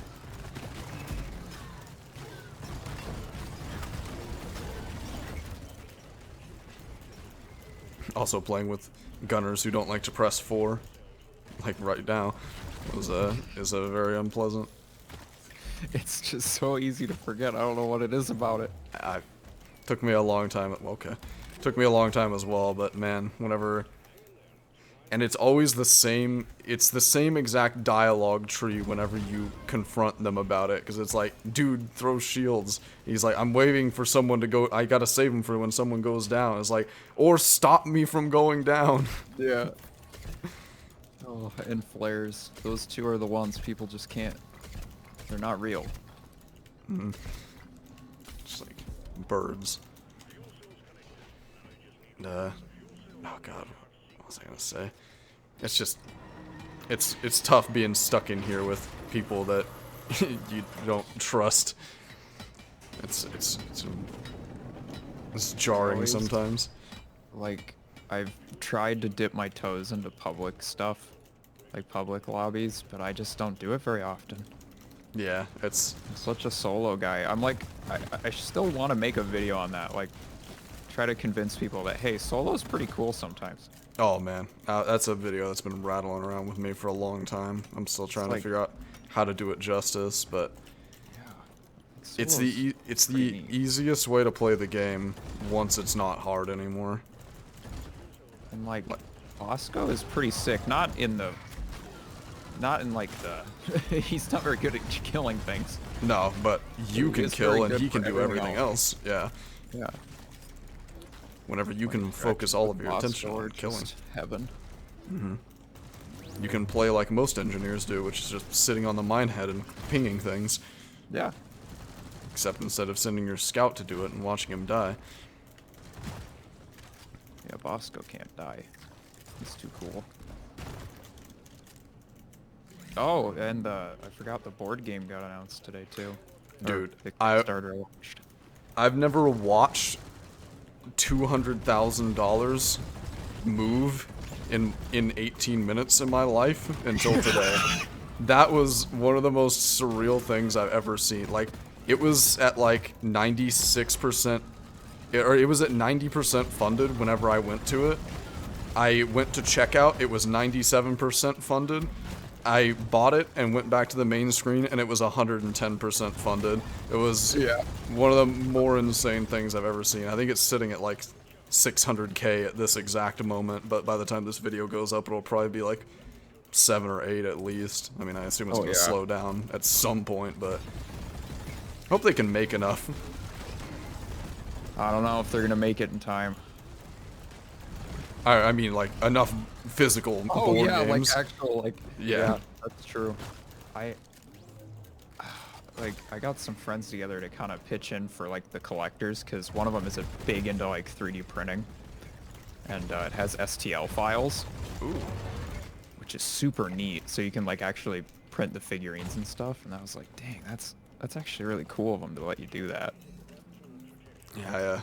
Also playing with gunners who don't like to press 4, like right now, is a very unpleasant. It's just so easy to forget. I don't know what it is about it. Took me a long time. Okay, took me a long time as well. But man, whenever, and it's always the same. It's the same exact dialogue tree whenever you confront them about it, because it's like, dude, throw shields. He's like, I'm waiting for someone to go. I gotta save him for when someone goes down. It's like, or stop me from going down. Yeah. Oh, and flares. Those two are the ones people just can't. They're not real. Mm-hmm. Just like birds. Oh god, what was I gonna say? It's just, it's tough being stuck in here with people that you don't trust. It's jarring Always, sometimes. Like, I've tried to dip my toes into public stuff, like public lobbies, but I just don't do it very often. Yeah, I'm such a solo guy. I'm like, I still want to make a video on that, like, try to convince people that, hey, solo's pretty cool sometimes. oh man, that's a video that's been rattling around with me for a long time. I'm still trying to figure out how to do it justice, but Yeah, it's the easiest way to play the game once it's not hard anymore. And like, Bosco is pretty sick. Not in like the he's not very good at killing things. No, but you He can is very kill and good he for can do everything else. else. Yeah. Yeah. Whenever you can focus all of your attention on killing. Heaven. You can play like most engineers do, which is just sitting on the mine head and pinging things. Yeah. Except instead of sending your scout to do it and watching him die. Yeah, Bosco can't die. He's too cool. Oh, and I forgot the board game got announced today too. Dude, the Kickstarter I watched. I've never watched $200,000 move in 18 minutes in my life until today. That was one of the most surreal things I've ever seen. Like, it was at like 96%, or it was at 90% funded whenever I went to it. I went to checkout, it was 97% funded. I bought it and went back to the main screen and it was 110% funded. It was one of the more insane things I've ever seen. I think it's sitting at like 600K at this exact moment, but by the time this video goes up, it'll probably be like 7 or 8 at least. I mean, I assume it's gonna slow down at some point, but hope they can make enough. I don't know if they're gonna make it in time. I mean, like, enough physical Oh board yeah, games. like actual, like, Yeah. that's true. I, like, I got some friends together to kind of pitch in for, like, the collectors, because one of them is a big into, like, 3D printing, and it has STL files, Ooh. which is super neat, so you can, like, actually print the figurines and stuff, and I was like, dang, that's actually really cool of them to let you do that. Yeah,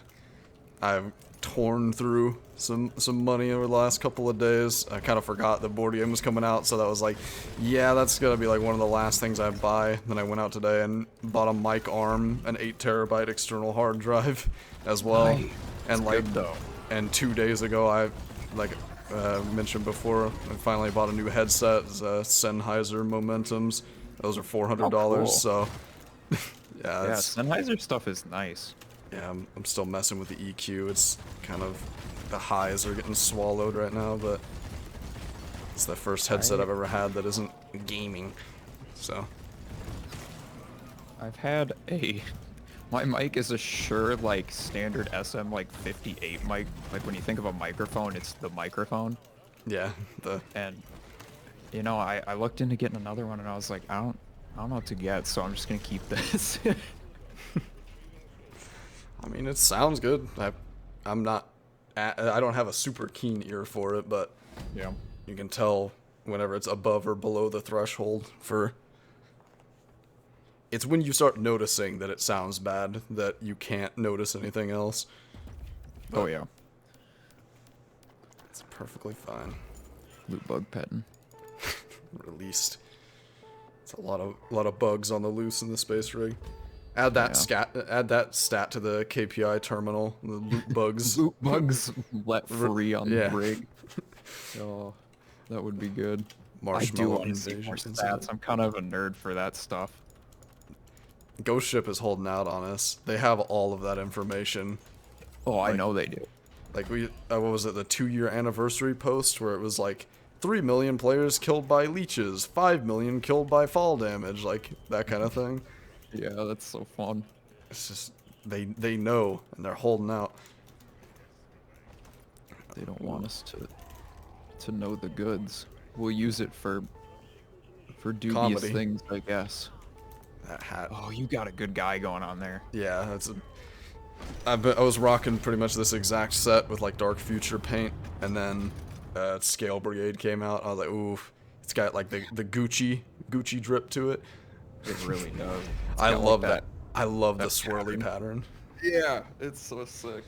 I've torn through some money over the last couple of days. I kind of forgot the board game was coming out, so that was like, yeah, that's gonna be like one of the last things I buy. Then I went out today and bought a mic arm, an 8 TB external hard drive, as well. Nice. And That's like, good, though. and 2 days ago, I like mentioned before, I finally bought a new headset, Sennheiser Momentums. Those are $400. Oh, cool. So yeah, Yeah, it's. Sennheiser stuff is nice. Yeah, I'm still messing with the EQ. It's kind of, the highs are getting swallowed right now, but it's the first headset I've ever had that isn't gaming. So I've had my mic is a Shure, like, standard SM, like, 58 mic. Like, when you think of a microphone, it's the microphone. yeah, And, you know, I looked into getting another one, and I was like, I don't know what to get, so I'm just gonna keep this. I mean, it sounds good. I'm not, I don't have a super keen ear for it, but Yeah. you can tell whenever it's above or below the threshold for. It's when you start noticing that it sounds bad that you can't notice anything else. Oh, yeah. It's perfectly fine. Loot bug petting. Released. It's a lot of bugs on the loose in the space rig. Add that stat to the KPI terminal. The loot bugs. Loot bugs let free on yeah. the rig. Oh, that would be good. I do Marshmallow want to see more invasion. stats. I'm kind of a nerd for that stuff. Ghost Ship is holding out on us. They have all of that information. Oh, I know they do. Like what was it? The 2-year anniversary post where it was like 3 million players killed by leeches, 5 million killed by fall damage, like that kind of thing. Yeah, that's so fun. It's just they know and they're holding out. They don't want us to know the goods. We'll use it for dubious Comedy. things, I guess. That hat. Oh, you got a good guy going on there. Yeah, I was rocking pretty much this exact set with like Dark Future paint, and then Scale Brigade came out. I was like, ooh, it's got like the Gucci drip to it. It really does. I love like that. I love the that swirly pattern. Yeah, it's so sick.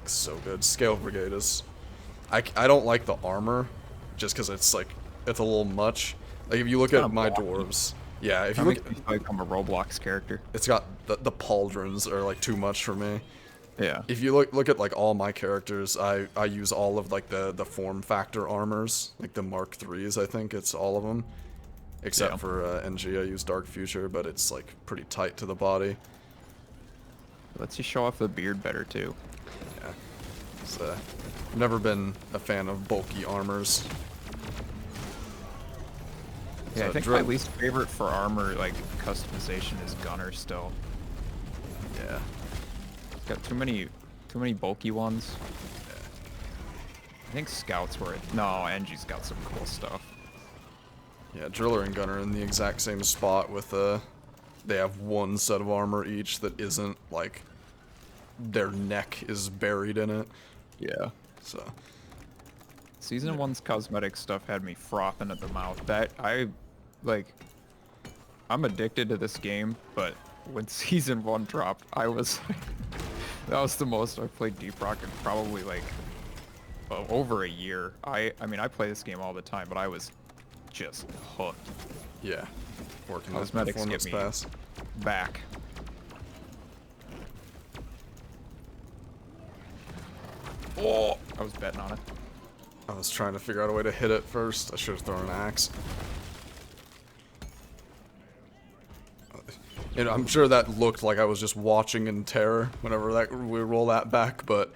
So good. Scale Brigade is. I don't like the armor, just because it's like it's a little much. Like if you look at my dwarves, yeah, if you look, I become a Roblox character. it's got the pauldrons are like too much for me. Yeah. If you look at like all my characters, I use all of like the form factor armors, like the Mark IIIs. I think it's all of them, except for NG. I use Dark Future, but it's like pretty tight to the body. Lets you show off the beard better too. Yeah, it's, I've never been a fan of bulky armors. Yeah, So I think my least favorite for armor, like, customization is Gunner still. Yeah. Got too many bulky ones. I think Scouts were it. No, NG's got some cool stuff. Yeah, Driller and Gunner in the exact same spot with they have one set of armor each that isn't like their neck is buried in it. Yeah. So Season 1's cosmetic stuff had me frothing at the mouth. I'm addicted to this game, but when Season 1 dropped, I was like, that was the most I've played Deep Rock in probably like over a year. I mean, I play this game all the time, but I was just hooked. yeah, working on Cosmetics performance get me pass. back. Oh, I was betting on it. I was trying to figure out a way to hit it first. I should have thrown an axe. And I'm sure that looked like I was just watching in terror whenever we roll that back, but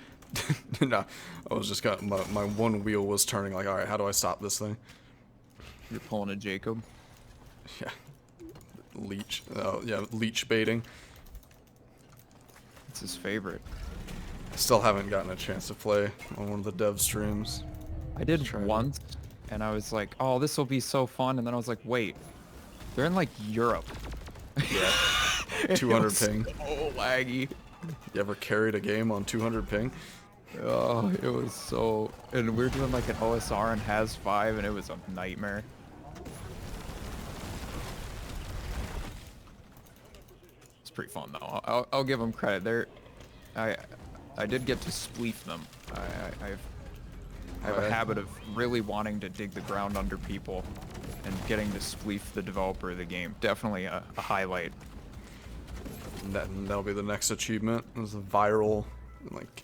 no, I was just got my one wheel was turning like, all right, how do I stop this thing? You're pulling a Jacob. Yeah, leech. Oh yeah, leech baiting. It's his favorite. Still haven't gotten a chance to play on one of the dev streams. I did Tried it. once, and I was like, oh, this will be so fun. And then I was like, wait, they're in like Europe. Yeah. It 200 was ping. so laggy. You ever carried a game on 200 ping? Oh, it was so... And we were doing like an OSR and Has 5, and it was a nightmare. It's pretty fun though. I'll give them credit. I did get to spleef them. I have a habit of really wanting to dig the ground under people, and getting to spleef the developer of the game. Definitely a highlight. That'll be the next achievement. Is a viral, like,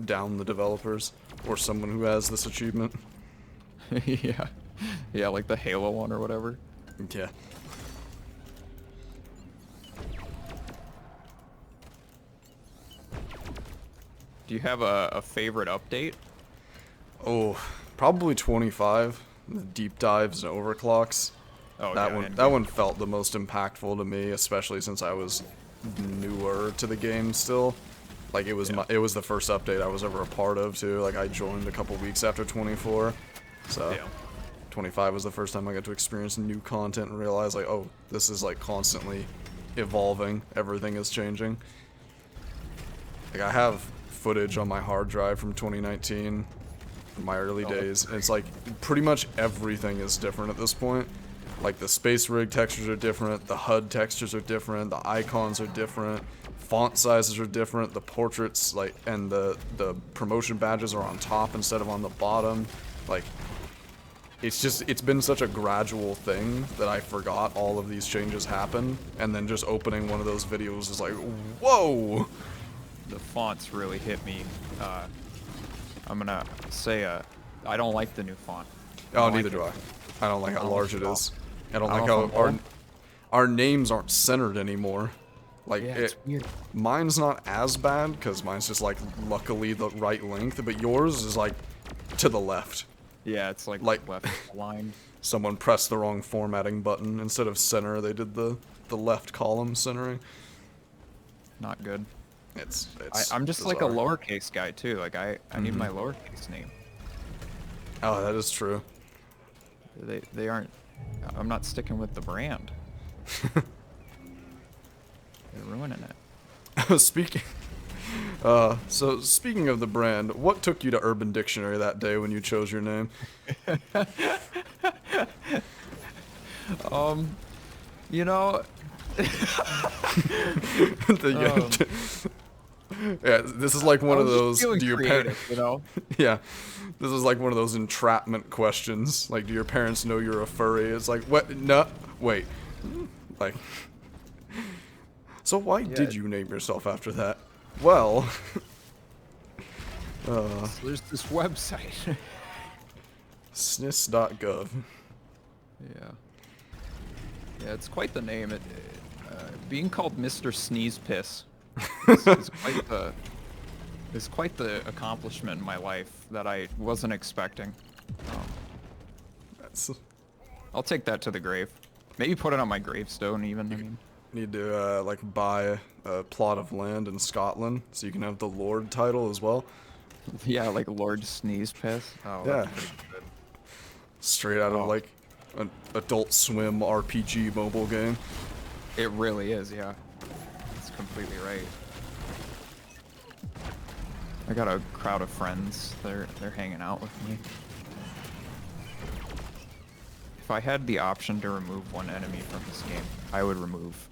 down the developers, or someone who has this achievement. Yeah. Yeah, like the Halo one or whatever. Yeah. Do you have a favorite update? Oh, probably 25. The deep dives and overclocks. Oh, That yeah, one and that one felt the most impactful to me, especially since I was newer to the game still. Like it was it was the first update I was ever a part of too. Like I joined a couple weeks after 24. So Yeah. 25 was the first time I got to experience new content and realize like, oh, this is like constantly evolving. Everything is changing. Like I have footage on my hard drive from 2019, my early days, and it's like pretty much everything is different at this point. Like the space rig textures are different, the HUD textures are different, the icons are different, font sizes are different, the portraits like and the promotion badges are on top instead of on the bottom. Like it's been such a gradual thing that I forgot all of these changes happen, and then just opening one of those videos is like, whoa! The fonts really hit me. I'm gonna say I don't like the new font. Oh, neither do I. I don't like how large it is. I don't I like don't know how if I'm our names aren't centered anymore. Like Yeah, it's weird. mine's not as bad because mine's just like luckily the right length, but yours is like to the left. Yeah, it's like Like- left aligned. Someone pressed the wrong formatting button. Instead of center, they did the left column centering. Not good. It's I'm just like a bizarre. lowercase guy too. Like I need my lowercase name. Oh, that is true. They aren't. I'm not sticking with the brand. They're ruining it. Speaking. So speaking of the brand, what took you to Urban Dictionary that day when you chose your name? You know, Yeah, this is like one I of was just those. feeling Do your creative, parents? you know? Yeah, this is like one of those entrapment questions. Like, do your parents know you're a furry? It's like, what? No, wait. Like, so why did you name yourself after that? Well, So there's this website. Sniss.gov. Yeah. Yeah, it's quite the name. Being called Mr. Sneeze Piss is quite the accomplishment in my life that I wasn't expecting. That's I'll take that to the grave. Maybe put it on my gravestone even. I mean, need to like buy a plot of land in Scotland so you can have the Lord title as well. yeah, like Lord Sneeze Piss. Oh, Yeah. that's pretty good. Straight out of like an Adult Swim RPG mobile game. It really is, yeah. That's completely right. I got a crowd of friends. They're hanging out with me. If I had the option to remove one enemy from this game, I would remove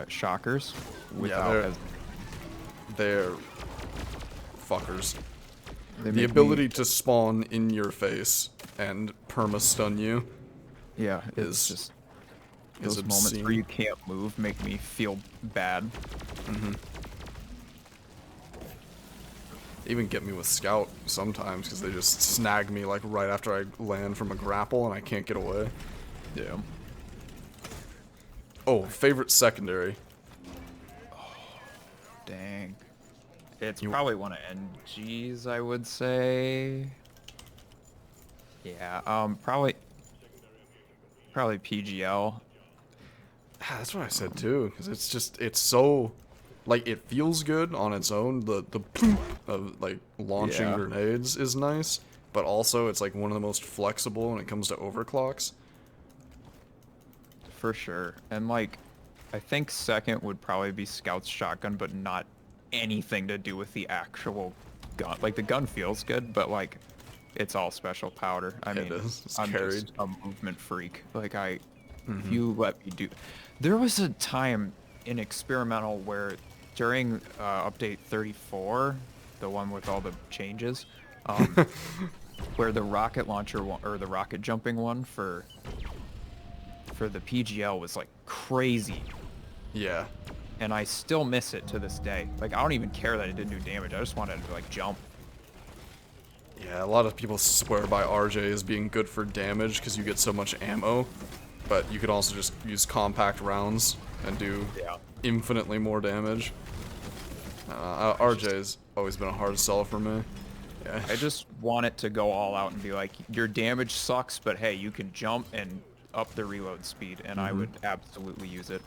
shockers without they're fuckers. They The make ability me, to spawn in your face and perma-stun you yeah, it's is just is those moments where obscene. you can't move make me feel bad. Even get me with Scout sometimes because they just snag me like right after I land from a grapple and I can't get away. Yeah. Oh, favorite secondary. Dang. It's probably one of NG's, I would say. Yeah, probably PGL. Ah, that's what I said too, because it's so like it feels good on its own. The ploop of like launching Yeah. grenades is nice, but also it's like one of the most flexible when it comes to overclocks. For sure. And like, I think second would probably be Scout's shotgun, but not anything to do with the actual gun. Like the gun feels good, but like it's all special powder. I It mean, is. It's I'm carried. just a movement freak. Like if you let me do, there was a time in experimental where during update 34, the one with all the changes, where the rocket launcher one, or the rocket jumping one for the PGL was like crazy, Yeah. and I still miss it to this day. Like I don't even care that it didn't do damage. I just wanted to like jump. Yeah, a lot of people swear by RJ as being good for damage because you get so much ammo, but you could also just use compact rounds and do Yeah. infinitely more damage. RJ's always been a hard sell for me. Yeah. I just want it to go all out and be like, your damage sucks, but hey, you can jump and up the reload speed, and I would absolutely use it.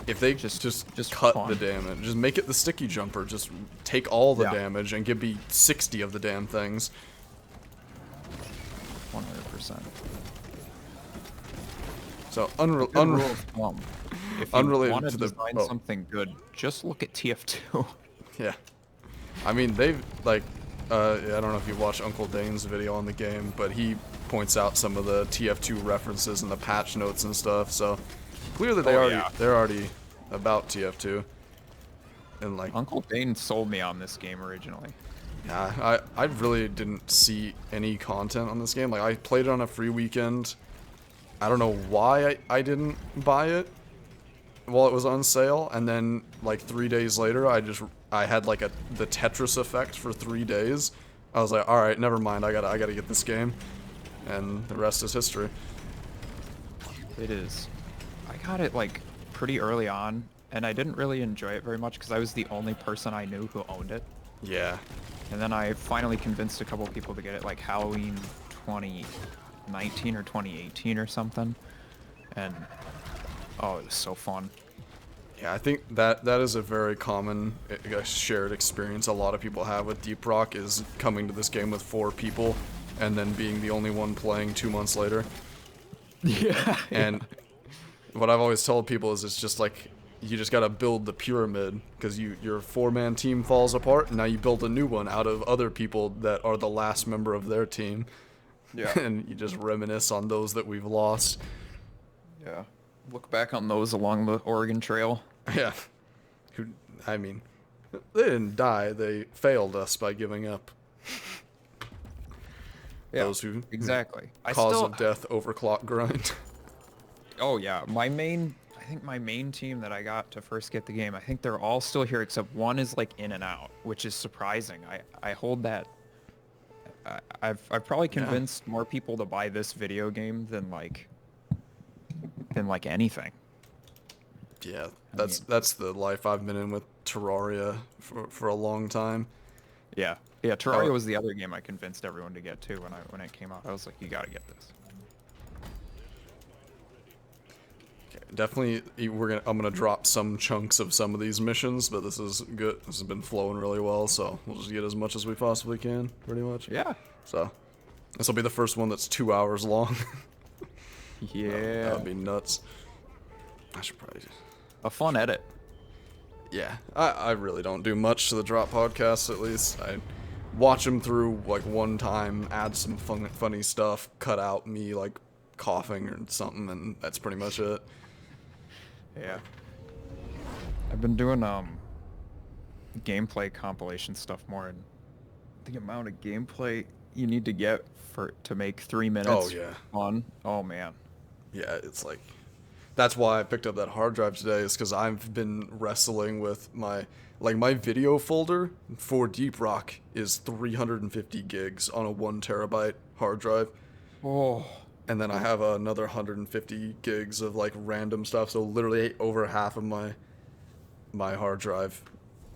If they Just cut fun. the damage, just make it the sticky jumper. Just take all the Yeah. damage and give me 60 of the damn things. 100%. So Good rule of thumb. If you unrelated want to to the- design oh. something good, just look at TF2. yeah. I mean, they've like, I don't know if you watched Uncle Dane's video on the game, but he points out some of the TF2 references in the patch notes and stuff. So clearly Yeah. they're already about TF2. And like, Uncle Dane sold me on this game originally. yeah, I really didn't see any content on this game. Like, I played it on a free weekend. I don't know why I didn't buy it while it was on sale, and then like 3 days later, I had like the Tetris effect for 3 days. I was like, all right, never mind. I gotta get this game, and the rest is history. It is. I got it like pretty early on, and I didn't really enjoy it very much because I was the only person I knew who owned it. Yeah, And then I finally convinced a couple people to get it like Halloween 2019 or 2018 or something. And oh, it was so fun. yeah. I think that is a very common shared experience a lot of people have with Deep Rock is coming to this game with 4 people, and then being the only one playing 2 months later. Yeah. And what I've always told people is it's just like you just gotta build the pyramid because your 4-man team falls apart, and now you build a new one out of other people that are the last member of their team. Yeah. And you just reminisce on those that we've lost. Yeah. Look back on those along the Oregon Trail. Yeah. Who, I mean, they didn't die. They failed us by giving up. Yeah, Those who exactly. cause of death overclock grind. Oh yeah, I think my main team that I got to first get the game, I think they're all still here except one is like in and out, which is surprising. I hold that. I've probably convinced more people to buy this video game than like anything. Yeah, that's the life I've been in with Terraria for a long time. Yeah, Terraria was the other game I convinced everyone to get too when it came out. I was like, you gotta get this. Definitely, I'm gonna drop some chunks of some of these missions, but this is good. This has been flowing really well, so we'll just get as much as we possibly can, pretty much. Yeah. So, this will be the first one that's 2 hours long. Yeah. That would be nuts. I should probably. A fun edit. Yeah, I really don't do much to the drop podcasts. At least I watch them through like one time, add some funny stuff, cut out me like coughing or something, and that's pretty much it. Yeah. I've been doing gameplay compilation stuff more, and the amount of gameplay you need to get to make 3 minutes yeah. fun. Oh man. Yeah, it's like that's why I picked up that hard drive today, is because I've been wrestling with my video folder for Deep Rock is 350 gigs on a 1 terabyte hard drive. Oh. And then I have another 150 gigs of like random stuff, so literally over half of my hard drive,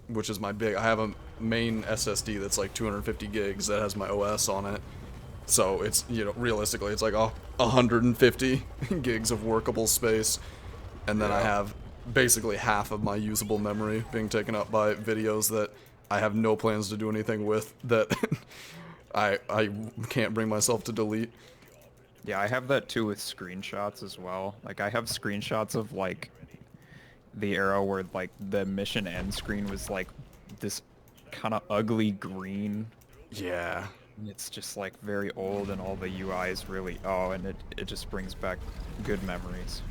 which is my big. I have a main SSD that's like 250 gigs that has my OS on it. So it's, realistically, it's like 150 gigs of workable space. And then I have basically half of my usable memory being taken up by videos that I have no plans to do anything with, that I can't bring myself to delete. Yeah, I have that too with screenshots as well. Like I have screenshots of like the era where like the mission end screen was like this kind of ugly green. Yeah. And it's just like very old and all the UI is really, oh, and it just brings back good memories.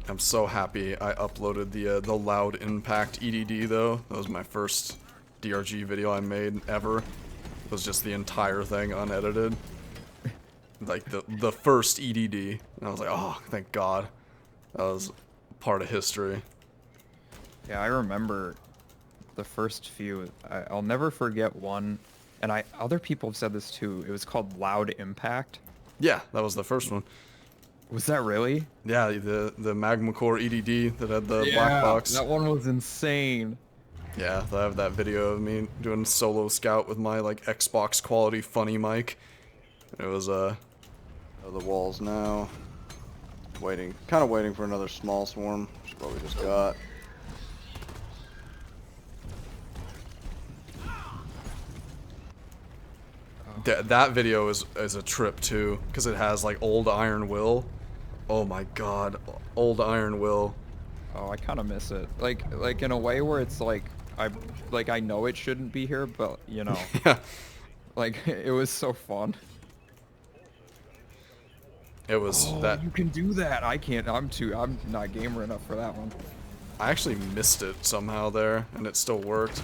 I'm so happy I uploaded the loud impact EDD though. That was my first DRG video I made ever. It was just the entire thing unedited. Like the first EDD. And I was like, oh, thank God. That was part of history. Yeah, I remember the first few. I'll never forget one, and other people have said this too. It was called Loud Impact. Yeah, that was the first one. Was that really? Yeah, the Magma Core EDD that had the black box. That one was insane. Yeah, I have that video of me doing solo scout with my like Xbox quality funny mic. It was the walls now. Kind of waiting for another small swarm, which is what we just got. That video is a trip too, because it has like old Iron Will. Oh my God, old Iron Will. Oh, I kind of miss it. Like in a way where it's like I know it shouldn't be here, but you know, Yeah, like it was so fun. it was that. You can do that. I can't. I'm not gamer enough for that one. I actually missed it somehow there, and it still worked.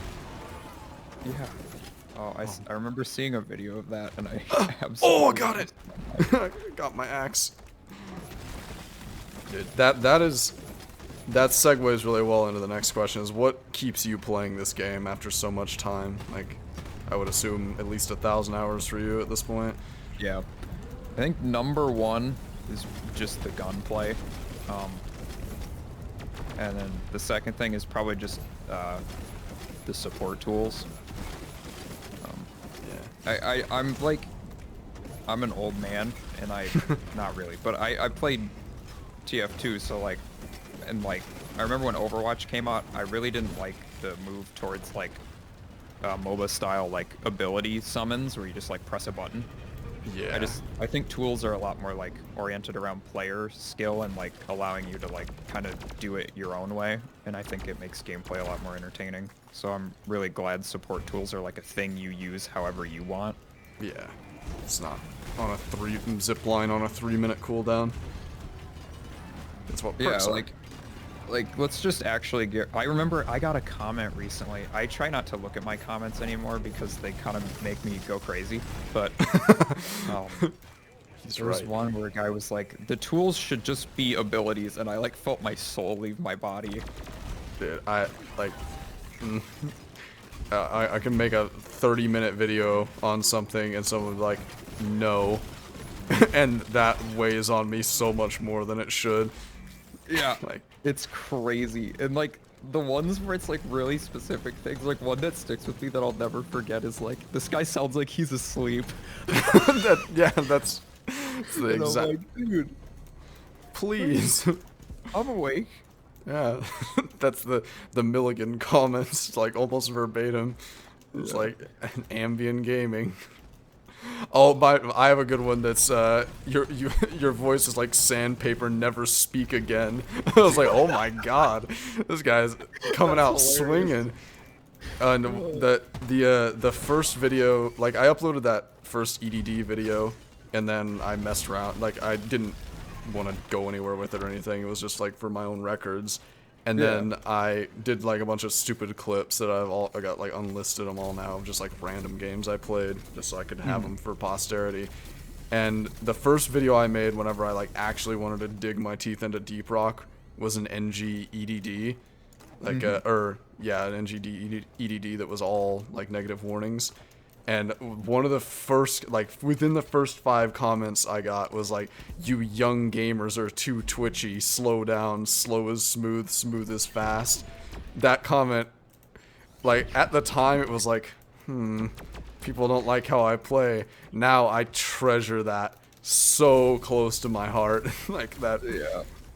Yeah. Oh, I remember seeing a video of that, and I absolutely. Oh, I got it! Got my axe. Dude, that segues really well into the next question. Is what keeps you playing this game after so much time? Like, I would assume at least 1,000 hours for you at this point. Yeah. I think number one is just the gunplay. And then the second thing is probably just the support tools. Yeah. I'm an old man, and not really, but I played TF2, so like, and like, I remember when Overwatch came out, I really didn't like the move towards like MOBA style like ability summons where you just like press a button. Yeah. I think tools are a lot more like oriented around player skill and like allowing you to like kind of do it your own way, and I think it makes gameplay a lot more entertaining. So I'm really glad support tools are like a thing you use however you want. Yeah. It's not on a zip line on a 3-minute cooldown. That's what perks are. Like let's just actually get. I remember I got a comment recently. I try not to look at my comments anymore because they kind of make me go crazy. But there was one where a guy was like, "The tools should just be abilities," and I like felt my soul leave my body. Dude, I can make a 30-minute video on something and someone would be like, no. And that weighs on me so much more than it should. Yeah, Like, it's crazy. And like the ones where it's like really specific things, like one that sticks with me that I'll never forget is like, this guy sounds like he's asleep. that's the And exact. I'm like, dude, Please. I'm awake. Yeah, that's the Milligan comments, like almost verbatim. It's like ambient gaming. Oh, I have a good one that's your voice is like sandpaper, never speak again. I was like, oh my God, this guy's coming out swinging. And the first video, like I uploaded that first EDD video, and then I messed around. Like I didn't want to go anywhere with it or anything. It was just like for my own records. And then I did like a bunch of stupid clips that I got like unlisted them all now of just like random games I played just so I could have them for posterity. And the first video I made whenever I like actually wanted to dig my teeth into Deep Rock was an NG EDD, like an NG EDD that was all like negative warnings. And one of the first, like, within the first 5 comments I got was like, you young gamers are too twitchy, slow down, slow is smooth, smooth is fast. That comment, like, at the time it was like, people don't like how I play. Now I treasure that so close to my heart. Like that,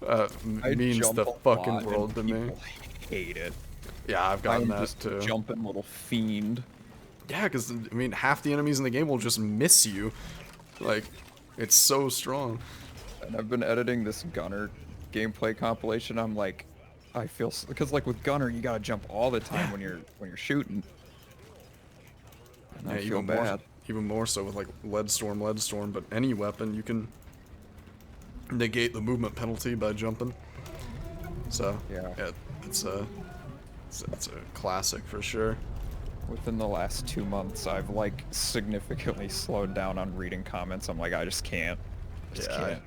I means jump the a fucking lot world to and me. people hate it. Yeah, I've I gotten am that just too. a jumping little fiend. Yeah, because, I mean, half the enemies in the game will just miss you. Like, it's so strong. And I've been editing this Gunner gameplay compilation. I'm like, I feel because like with Gunner, you gotta jump all the time when you're shooting. And Yeah, I feel bad. even more so with like lead storm, but any weapon you can negate the movement penalty by jumping. So Yeah. it's a it's a classic for sure. Within the last 2 months, I've like significantly slowed down on reading comments. I'm like, I just can't. Just Yeah, can't.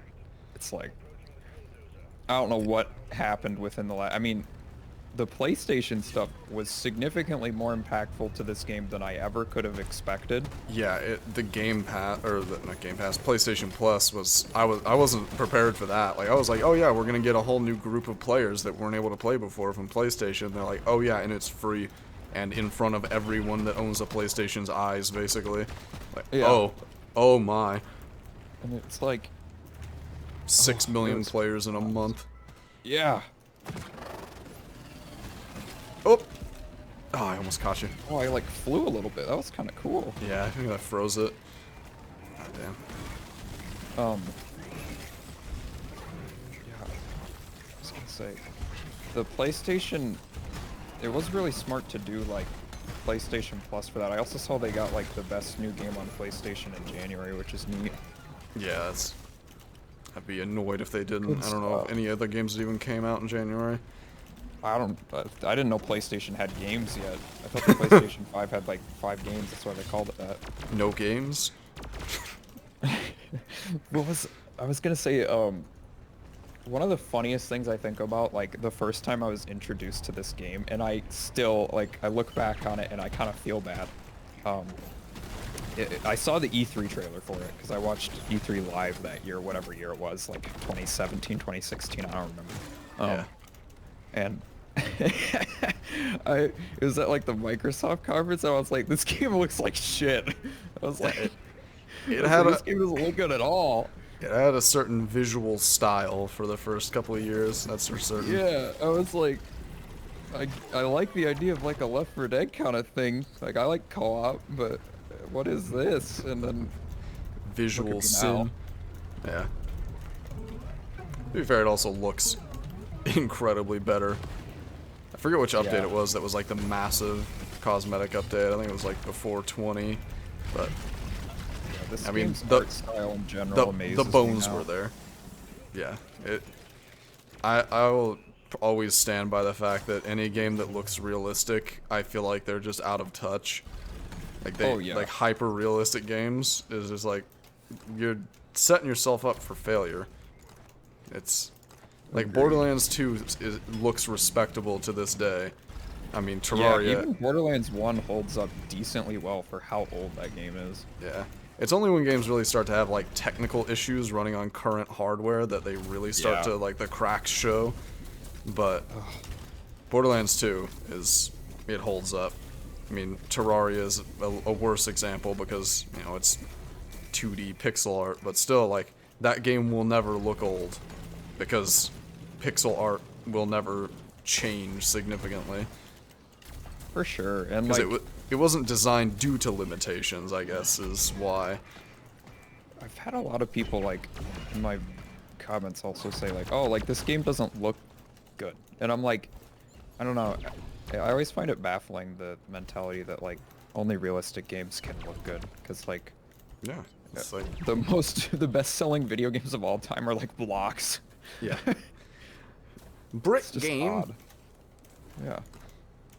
It's like, I don't know what happened within the last. I mean, the PlayStation stuff was significantly more impactful to this game than I ever could have expected. yeah. The Game Pass or not Game Pass, PlayStation Plus was I wasn't prepared for that. Like I was like, oh yeah, we're gonna get a whole new group of players that weren't able to play before from PlayStation. They're like, oh yeah, and it's free, and in front of everyone that owns a PlayStation's eyes, basically. Like, Yeah. oh my, And it's like, 6 million was players in a month. yeah. Oh, oh, I almost caught you. Oh, I like flew a little bit. That was kind of cool. Yeah, I think I froze it. God damn. Yeah. I was gonna say, the PlayStation, it was really smart to do like PlayStation Plus for that. I also saw they got like the best new game on PlayStation in January, which is neat. Yeah, I'd be annoyed if they didn't. Good I don't know if stuff. any other games even came out in January. I didn't know PlayStation had games yet. I thought the PlayStation 5 had like 5 games. That's why they called it that. No games? I was gonna say, one of the funniest things I think about, like, the first time I was introduced to this game, and I still, like, I look back on it and I kind of feel bad. I saw the E3 trailer for it, because I watched E3 live that year, whatever year it was, like 2017, 2016, I don't remember. Yeah. And it was at, like, the Microsoft conference, and I was like, this game looks like shit. I was like, this game doesn't look good at all. It had a certain visual style for the first couple of years, that's for certain. Yeah, I was like, I like the idea of like a Left 4 Dead kind of thing. Like I like co-op, but what is this? And then Visual sin. Yeah. To be fair, it also looks incredibly better. I forget which update it was that was like the massive cosmetic update. I think it was like before 20, but This I mean, game's art style in general amazes the me bones now. were there. Yeah, I will always stand by the fact that any game that looks realistic, I feel like they're just out of touch. Like like hyper realistic games is just like you're setting yourself up for failure. It's like Agreed. Borderlands 2 looks respectable to this day. I mean, Terraria. Yeah, even Borderlands 1 holds up decently well for how old that game is. Yeah. It's only when games really start to have, like, technical issues running on current hardware that they really start to, like, the cracks show. But Borderlands 2 it holds up. I mean, Terraria is a worse example because, you know, it's 2D pixel art, but still, like, that game will never look old because pixel art will never change significantly. For sure, and like it wasn't designed due to limitations, I guess, is why. I've had a lot of people like in my comments also say like, oh, like this game doesn't look good, and I'm like, I don't know. I always find it baffling the mentality that like only realistic games can look good, because like Yeah, it's like the best-selling video games of all time are like blocks. yeah, brick It's just game. odd. Yeah.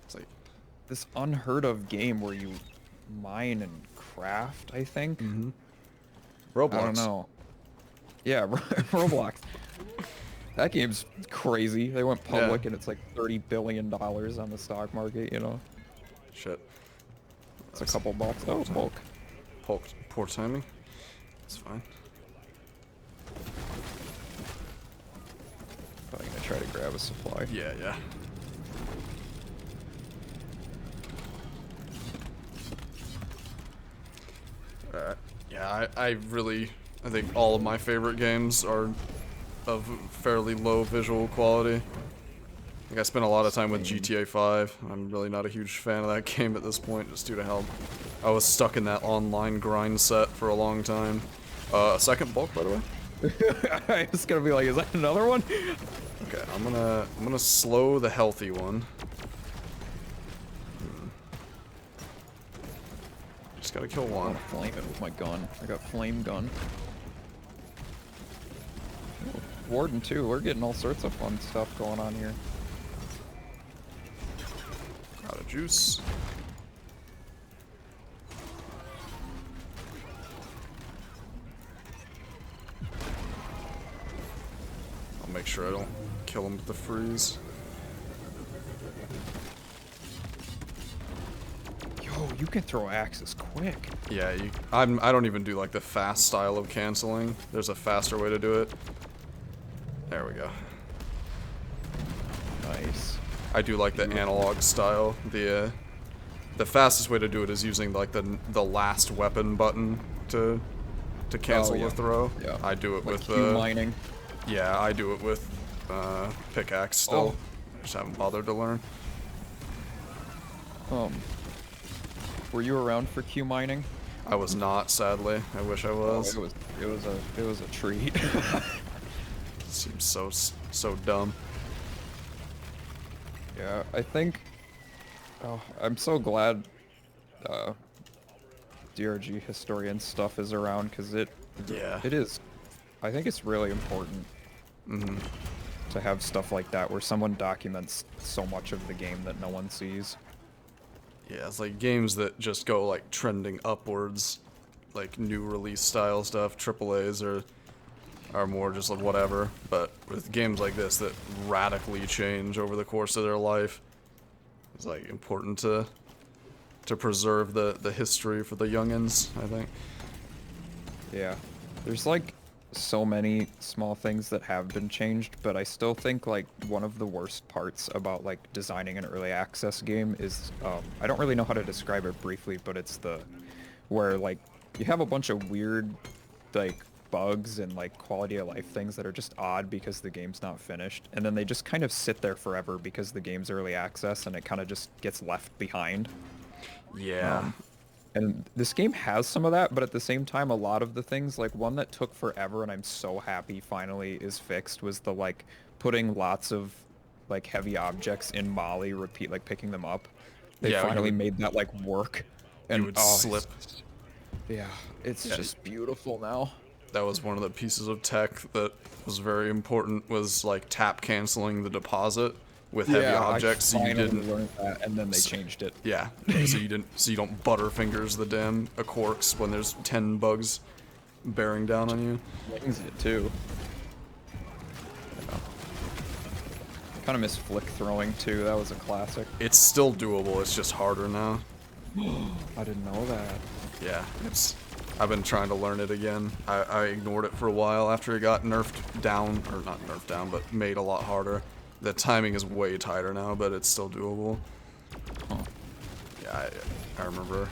It's like This unheard of game where you mine and craft, I think. Roblox. I don't know. Yeah, Roblox. That game's crazy. They went public and it's like $30 billion on the stock market, you know? Shit. It's a couple bucks. Oh, bulk. Poor timing. It's fine. Probably gonna try to grab a supply. Yeah, yeah. Yeah, I think all of my favorite games are of fairly low visual quality. Like I spent a lot of time with GTA 5. I'm really not a huge fan of that game at this point, just due to how I was stuck in that online grind set for a long time. A second bulk, by the way. I was gonna be like, is that another one? Okay, I'm gonna slow the healthy one. Just gotta kill I one. wanna flame it with my gun. I got flame gun. Ooh, Warden too. We're getting all sorts of fun stuff going on here. Out of juice. I'll make sure I don't kill him with the freeze. Yo, you can throw axes quick. Yeah, I don't even do like the fast style of canceling. There's a faster way to do it. There we go. Nice. I do like the analog style. The fastest way to do it is using like the last weapon button to cancel the throw. Yeah. I do it Like with Q mining. Yeah, I do it with pickaxe still. I just haven't bothered to learn. Were you around for Q mining? I was not, sadly. I wish I was. Oh, it was a treat. Seems so dumb. Yeah, I think. Oh, I'm so glad DRG historian stuff is around because it is. I think it's really important to have stuff like that where someone documents so much of the game that no one sees. Yeah, it's like games that just go like trending upwards, like new release style stuff. AAAs are more just like whatever, but with games like this that radically change over the course of their life, it's like important to preserve the history for the youngins, I think. Yeah, there's like so many small things that have been changed, but I still think like one of the worst parts about like designing an early access game is I don't really know how to describe it briefly, but it's where like you have a bunch of weird like bugs and like quality of life things that are just odd because the game's not finished, and then they just kind of sit there forever because the game's early access and it kind of just gets left behind. Yeah. And this game has some of that, but at the same time, a lot of the things, like one that took forever and I'm so happy finally is fixed, was the like putting lots of like heavy objects in Molly, like picking them up. They finally made that like work. And you would slip. Yeah, it's just beautiful now. That was one of the pieces of tech that was very important, was like tap canceling the deposit with heavy objects, so you didn't learn that, and then they changed it. Yeah, so you don't butterfingers the damn corks when there's 10 bugs bearing down on you. Wings it too. Yeah. Kind of miss flick throwing too. That was a classic. It's still doable. It's just harder now. I didn't know that. Yeah, I've been trying to learn it again. I ignored it for a while after it got nerfed down, or not nerfed down, but made a lot harder. The timing is way tighter now, but it's still doable. Huh. Yeah, I remember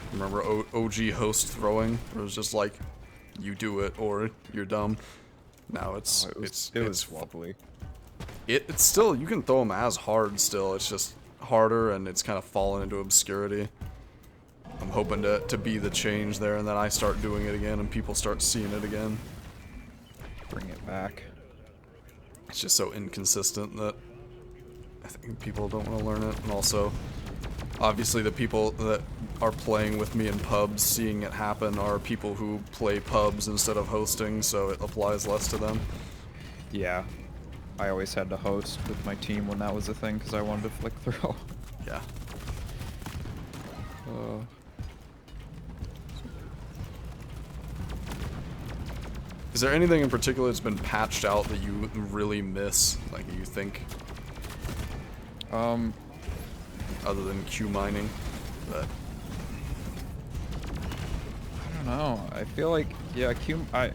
OG host throwing. It was just like, you do it or you're dumb. Now it was wobbly. It's still, you can throw them as hard still. It's just harder and it's kind of fallen into obscurity. I'm hoping to be the change there, and then I start doing it again and people start seeing it again. Bring it back. It's just so inconsistent that I think people don't want to learn it. And also, obviously the people that are playing with me in pubs, seeing it happen, are people who play pubs instead of hosting, so it applies less to them. Yeah. I always had to host with my team when that was a thing because I wanted to flick throw. Yeah. Is there anything in particular that's been patched out that you really miss, like you think? Other than Q mining, but I don't know. I feel like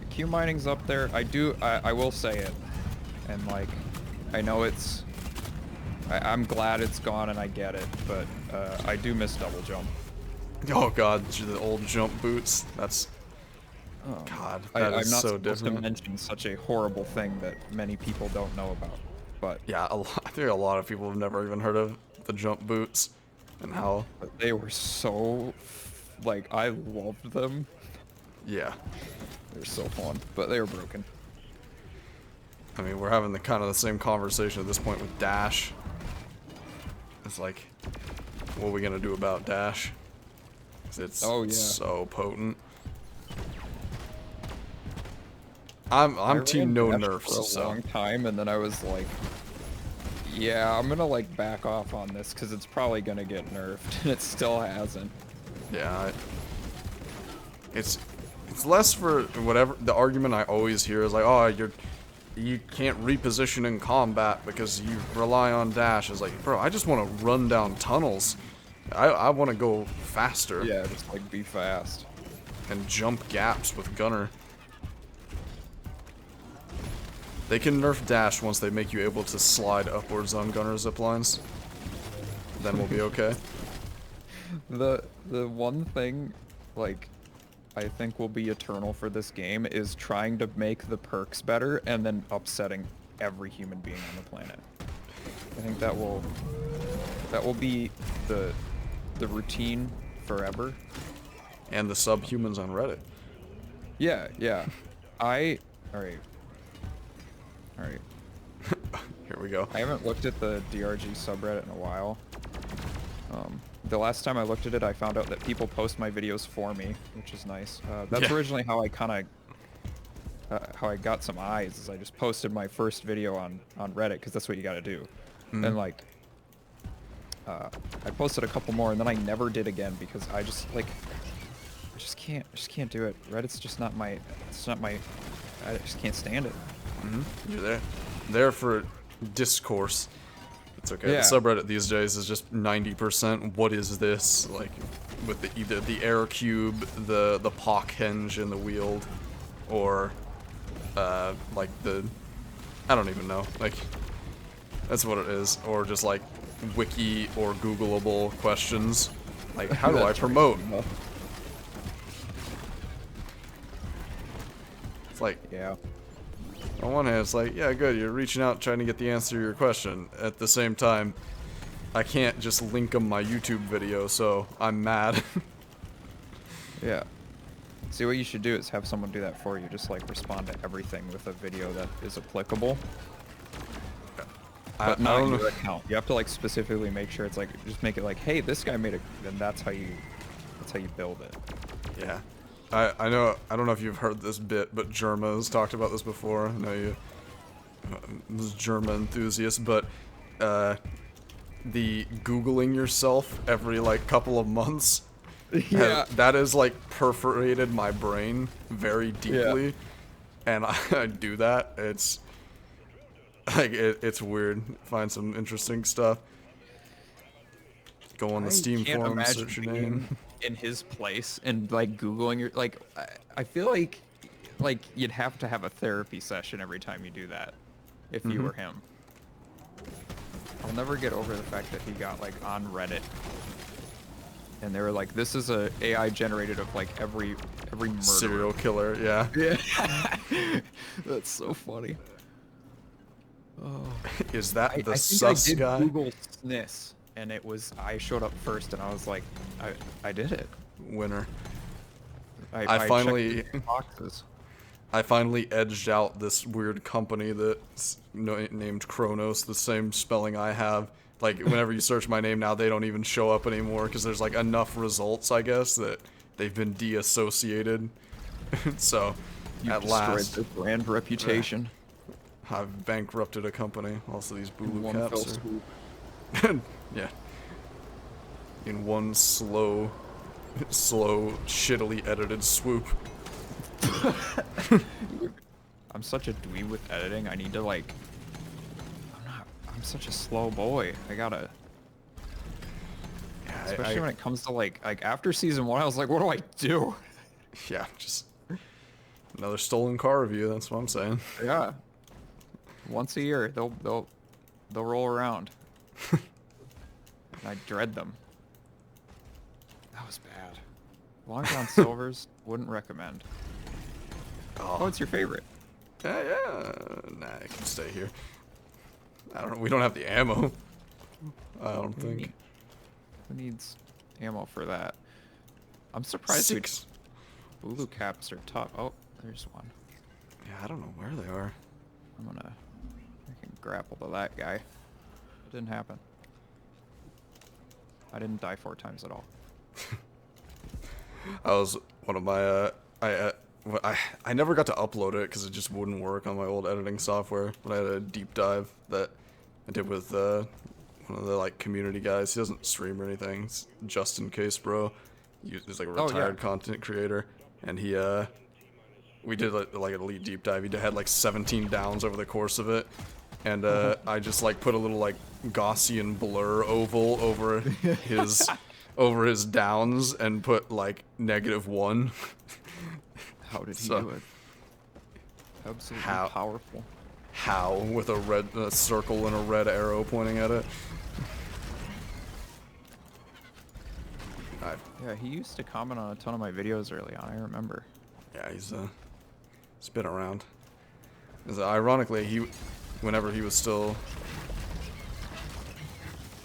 Q mining's up there. I will say it, and like I know I'm glad it's gone and I get it, but I do miss double jump. oh god, the old jump boots. God, that I'm is not so supposed to different. mention such a horrible thing that many people don't know about, but Yeah, I think a lot of people have never even heard of the jump boots and how, they were so, like, I loved them. yeah. They're so fun, but they were broken. I mean, we're having the kind of the same conversation at this point with Dash. It's like, what are we gonna do about Dash? 'Cause it's Oh, yeah. so potent. I I'm team ran no Dash nerfs, for a so long time, and then I was like, yeah, I'm gonna, like, back off on this, because it's probably gonna get nerfed, and it still hasn't. yeah. It's less for whatever the argument I always hear is like, oh, you can't reposition in combat because you rely on dash. It's like, bro, I just want to run down tunnels. I want to go faster Yeah, just, like, be fast. and jump gaps with Gunner. They can nerf dash once they make you able to slide upwards on Gunner ziplines. Then we'll be okay. The one thing, like, I think will be eternal for this game is trying to make the perks better and then upsetting every human being on the planet. I think that will be the routine forever. And the subhumans on Reddit. Yeah, yeah. Alright. Alright. Here we go. I haven't looked at the DRG subreddit in a while. The last time I looked at it, I found out that people post my videos for me, which is nice. That's Yeah. originally how I kind of how I got some eyes. Is I just posted my first video on Reddit because that's what you got to do. And like, I posted a couple more, and then I never did again because I just can't do it. Reddit's just not my. It's not my. I just can't stand it. You're there for discourse. It's okay. Yeah. The subreddit these days is just 90% what is this, like with either the air cube, the pock hinge in the wield, or like the I don't even know. Like that's what it is, or just like wiki or Googleable questions. Like how do I promote? It's like Yeah. on one hand, it's like, yeah, good, you're reaching out trying to get the answer to your question. At the same time, I can't just link them my YouTube video, so I'm mad. Yeah. See, what you should do is have someone do that for you. Just like respond to everything with a video that is applicable. But I not don't your know. account. You have to like specifically make sure it's like, just make it like, hey, this guy made a, and that's how you build it. Yeah. I know, I don't know if you've heard this bit, but Germa has talked about this before. I know you, this Germa enthusiast, but the Googling yourself every like couple of months, Yeah. that has like perforated my brain very deeply, and I do that. It's like it's weird. Find some interesting stuff. Go on the Steam can't forum, imagine search your being name. in his place and like Googling your like. I feel like you'd have to have a therapy session every time you do that, if you were him. I'll never get over the fact that he got like on Reddit, and they were like, "This is a AI generated of like every murderer." Serial killer, yeah. Yeah. That's so funny. Oh. Is that the I think sus I did guy? Google Sniss, and it was I showed up first, and I was like, I did it. Winner. I checked finally- the boxes. I finally edged out this weird company that's named Kronos, the same spelling I have. Like, whenever you search my name now, they don't even show up anymore because there's like enough results, I guess, that they've been de-associated. So, You at destroyed last, their brand reputation. I've bankrupted a company. Also, these Bulu One fell caps swoop. yeah. In one slow, shittily edited swoop. I'm such a dweeb with editing. I need to like. I'm such a slow boy. I gotta. Yeah, Especially when it comes to like after season 1, I was like, what do I do? yeah, just another stolen car review. That's what I'm saying. Yeah. Once a year, they'll roll around. And I dread them. That was bad. Long John Silver's wouldn't recommend. Oh, it's your favorite. Yeah. Nah, I can stay here. I don't know. We don't have the ammo. I don't think. Who needs ammo for that? I'm surprised. 6. Bulu caps are tough. Oh, there's one. Yeah, I don't know where they are. I can grapple to that guy. It didn't happen. I didn't die 4 times at all. I was one of my I never got to upload it because it just wouldn't work on my old editing software. But I had a deep dive that I did with one of the like community guys. He doesn't stream or anything. It's just in case, bro. He's like a retired content creator, and he we did like an elite deep dive. He had like 17 downs over the course of it, and I just like put a little like Gaussian blur oval over his over his downs and put like -1. How did he do it? Absolutely powerful. How with a red circle and a red arrow pointing at it. Yeah, he used to comment on a ton of my videos early on, I remember. Yeah, he's been around. Ironically, whenever he was still...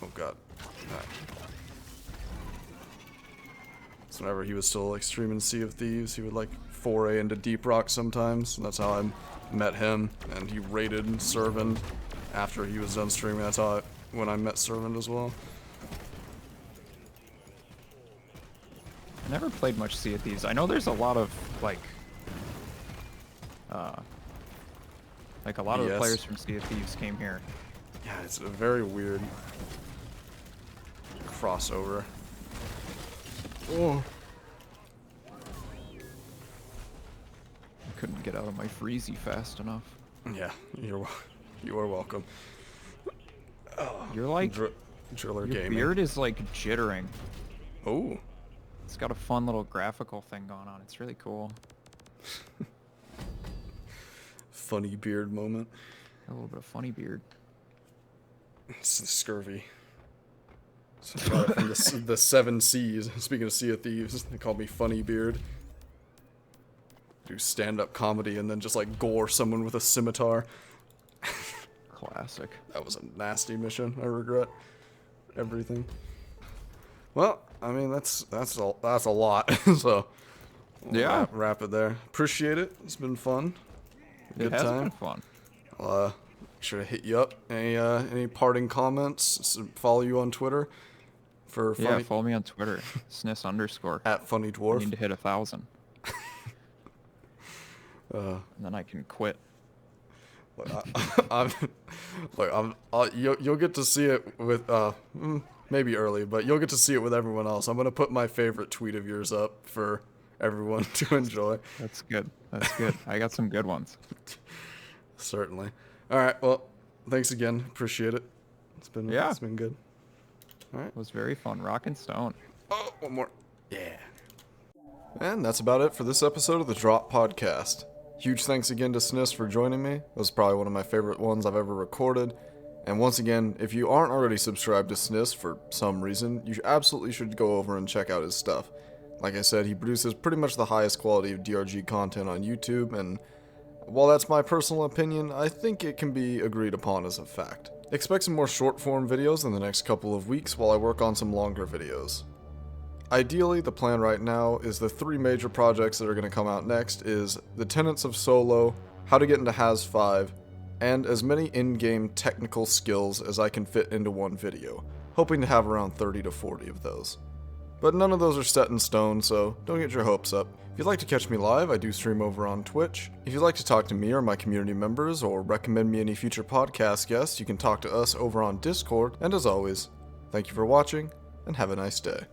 Oh god. So whenever he was still like streaming Sea of Thieves, he would like foray into Deep Rock sometimes, and that's how I met him, and he raided Servant after he was done streaming. That's how when I met Servant as well. I never played much Sea of Thieves. I know there's a lot of like a lot of the players from Sea of Thieves came here. Yeah, it's a very weird crossover. Oh. I couldn't get out of my freezy fast enough. Yeah, you are welcome. You're like Driller your gaming. beard is like jittering. Oh. It's got a fun little graphical thing going on. It's really cool. Funny beard moment. A little bit of funny beard. It's the scurvy. So I got it from the 7 C's. Speaking of Sea of Thieves, they call me Funny Beard. Do stand-up comedy and then just like gore someone with a scimitar. Classic. That was a nasty mission. I regret everything. Well, I mean that's a lot. So we'll yeah, wrap it there. Appreciate it. It's been fun. Good it has time. been fun. I'll make sure to hit you up. Any parting comments? Follow you on Twitter for funny. Yeah, follow me on Twitter. Sniss_ At Funny Dwarf. I need to hit 1,000. And then I can quit. You'll get to see it with maybe early, but you'll get to see it with everyone else. I'm gonna put my favorite tweet of yours up for everyone to enjoy. That's good. That's good. I got some good ones. Certainly. All right. Well, thanks again. Appreciate it. It's been good. All right. It was very fun. Rock and Stone. Oh, one more. Yeah. And that's about it for this episode of the Drop Podcast. Huge thanks again to Sniss for joining me. It was probably one of my favorite ones I've ever recorded. And once again, if you aren't already subscribed to Sniss for some reason, you absolutely should go over and check out his stuff. Like I said, he produces pretty much the highest quality of DRG content on YouTube, and while that's my personal opinion, I think it can be agreed upon as a fact. Expect some more short-form videos in the next couple of weeks while I work on some longer videos. Ideally, the plan right now is the 3 major projects that are going to come out next is The Tenets of Solo, How to Get into Haz 5, and as many in-game technical skills as I can fit into one video, hoping to have around 30 to 40 of those. But none of those are set in stone, so don't get your hopes up. If you'd like to catch me live, I do stream over on Twitch. If you'd like to talk to me or my community members, or recommend me any future podcast guests, you can talk to us over on Discord, and as always, thank you for watching, and have a nice day.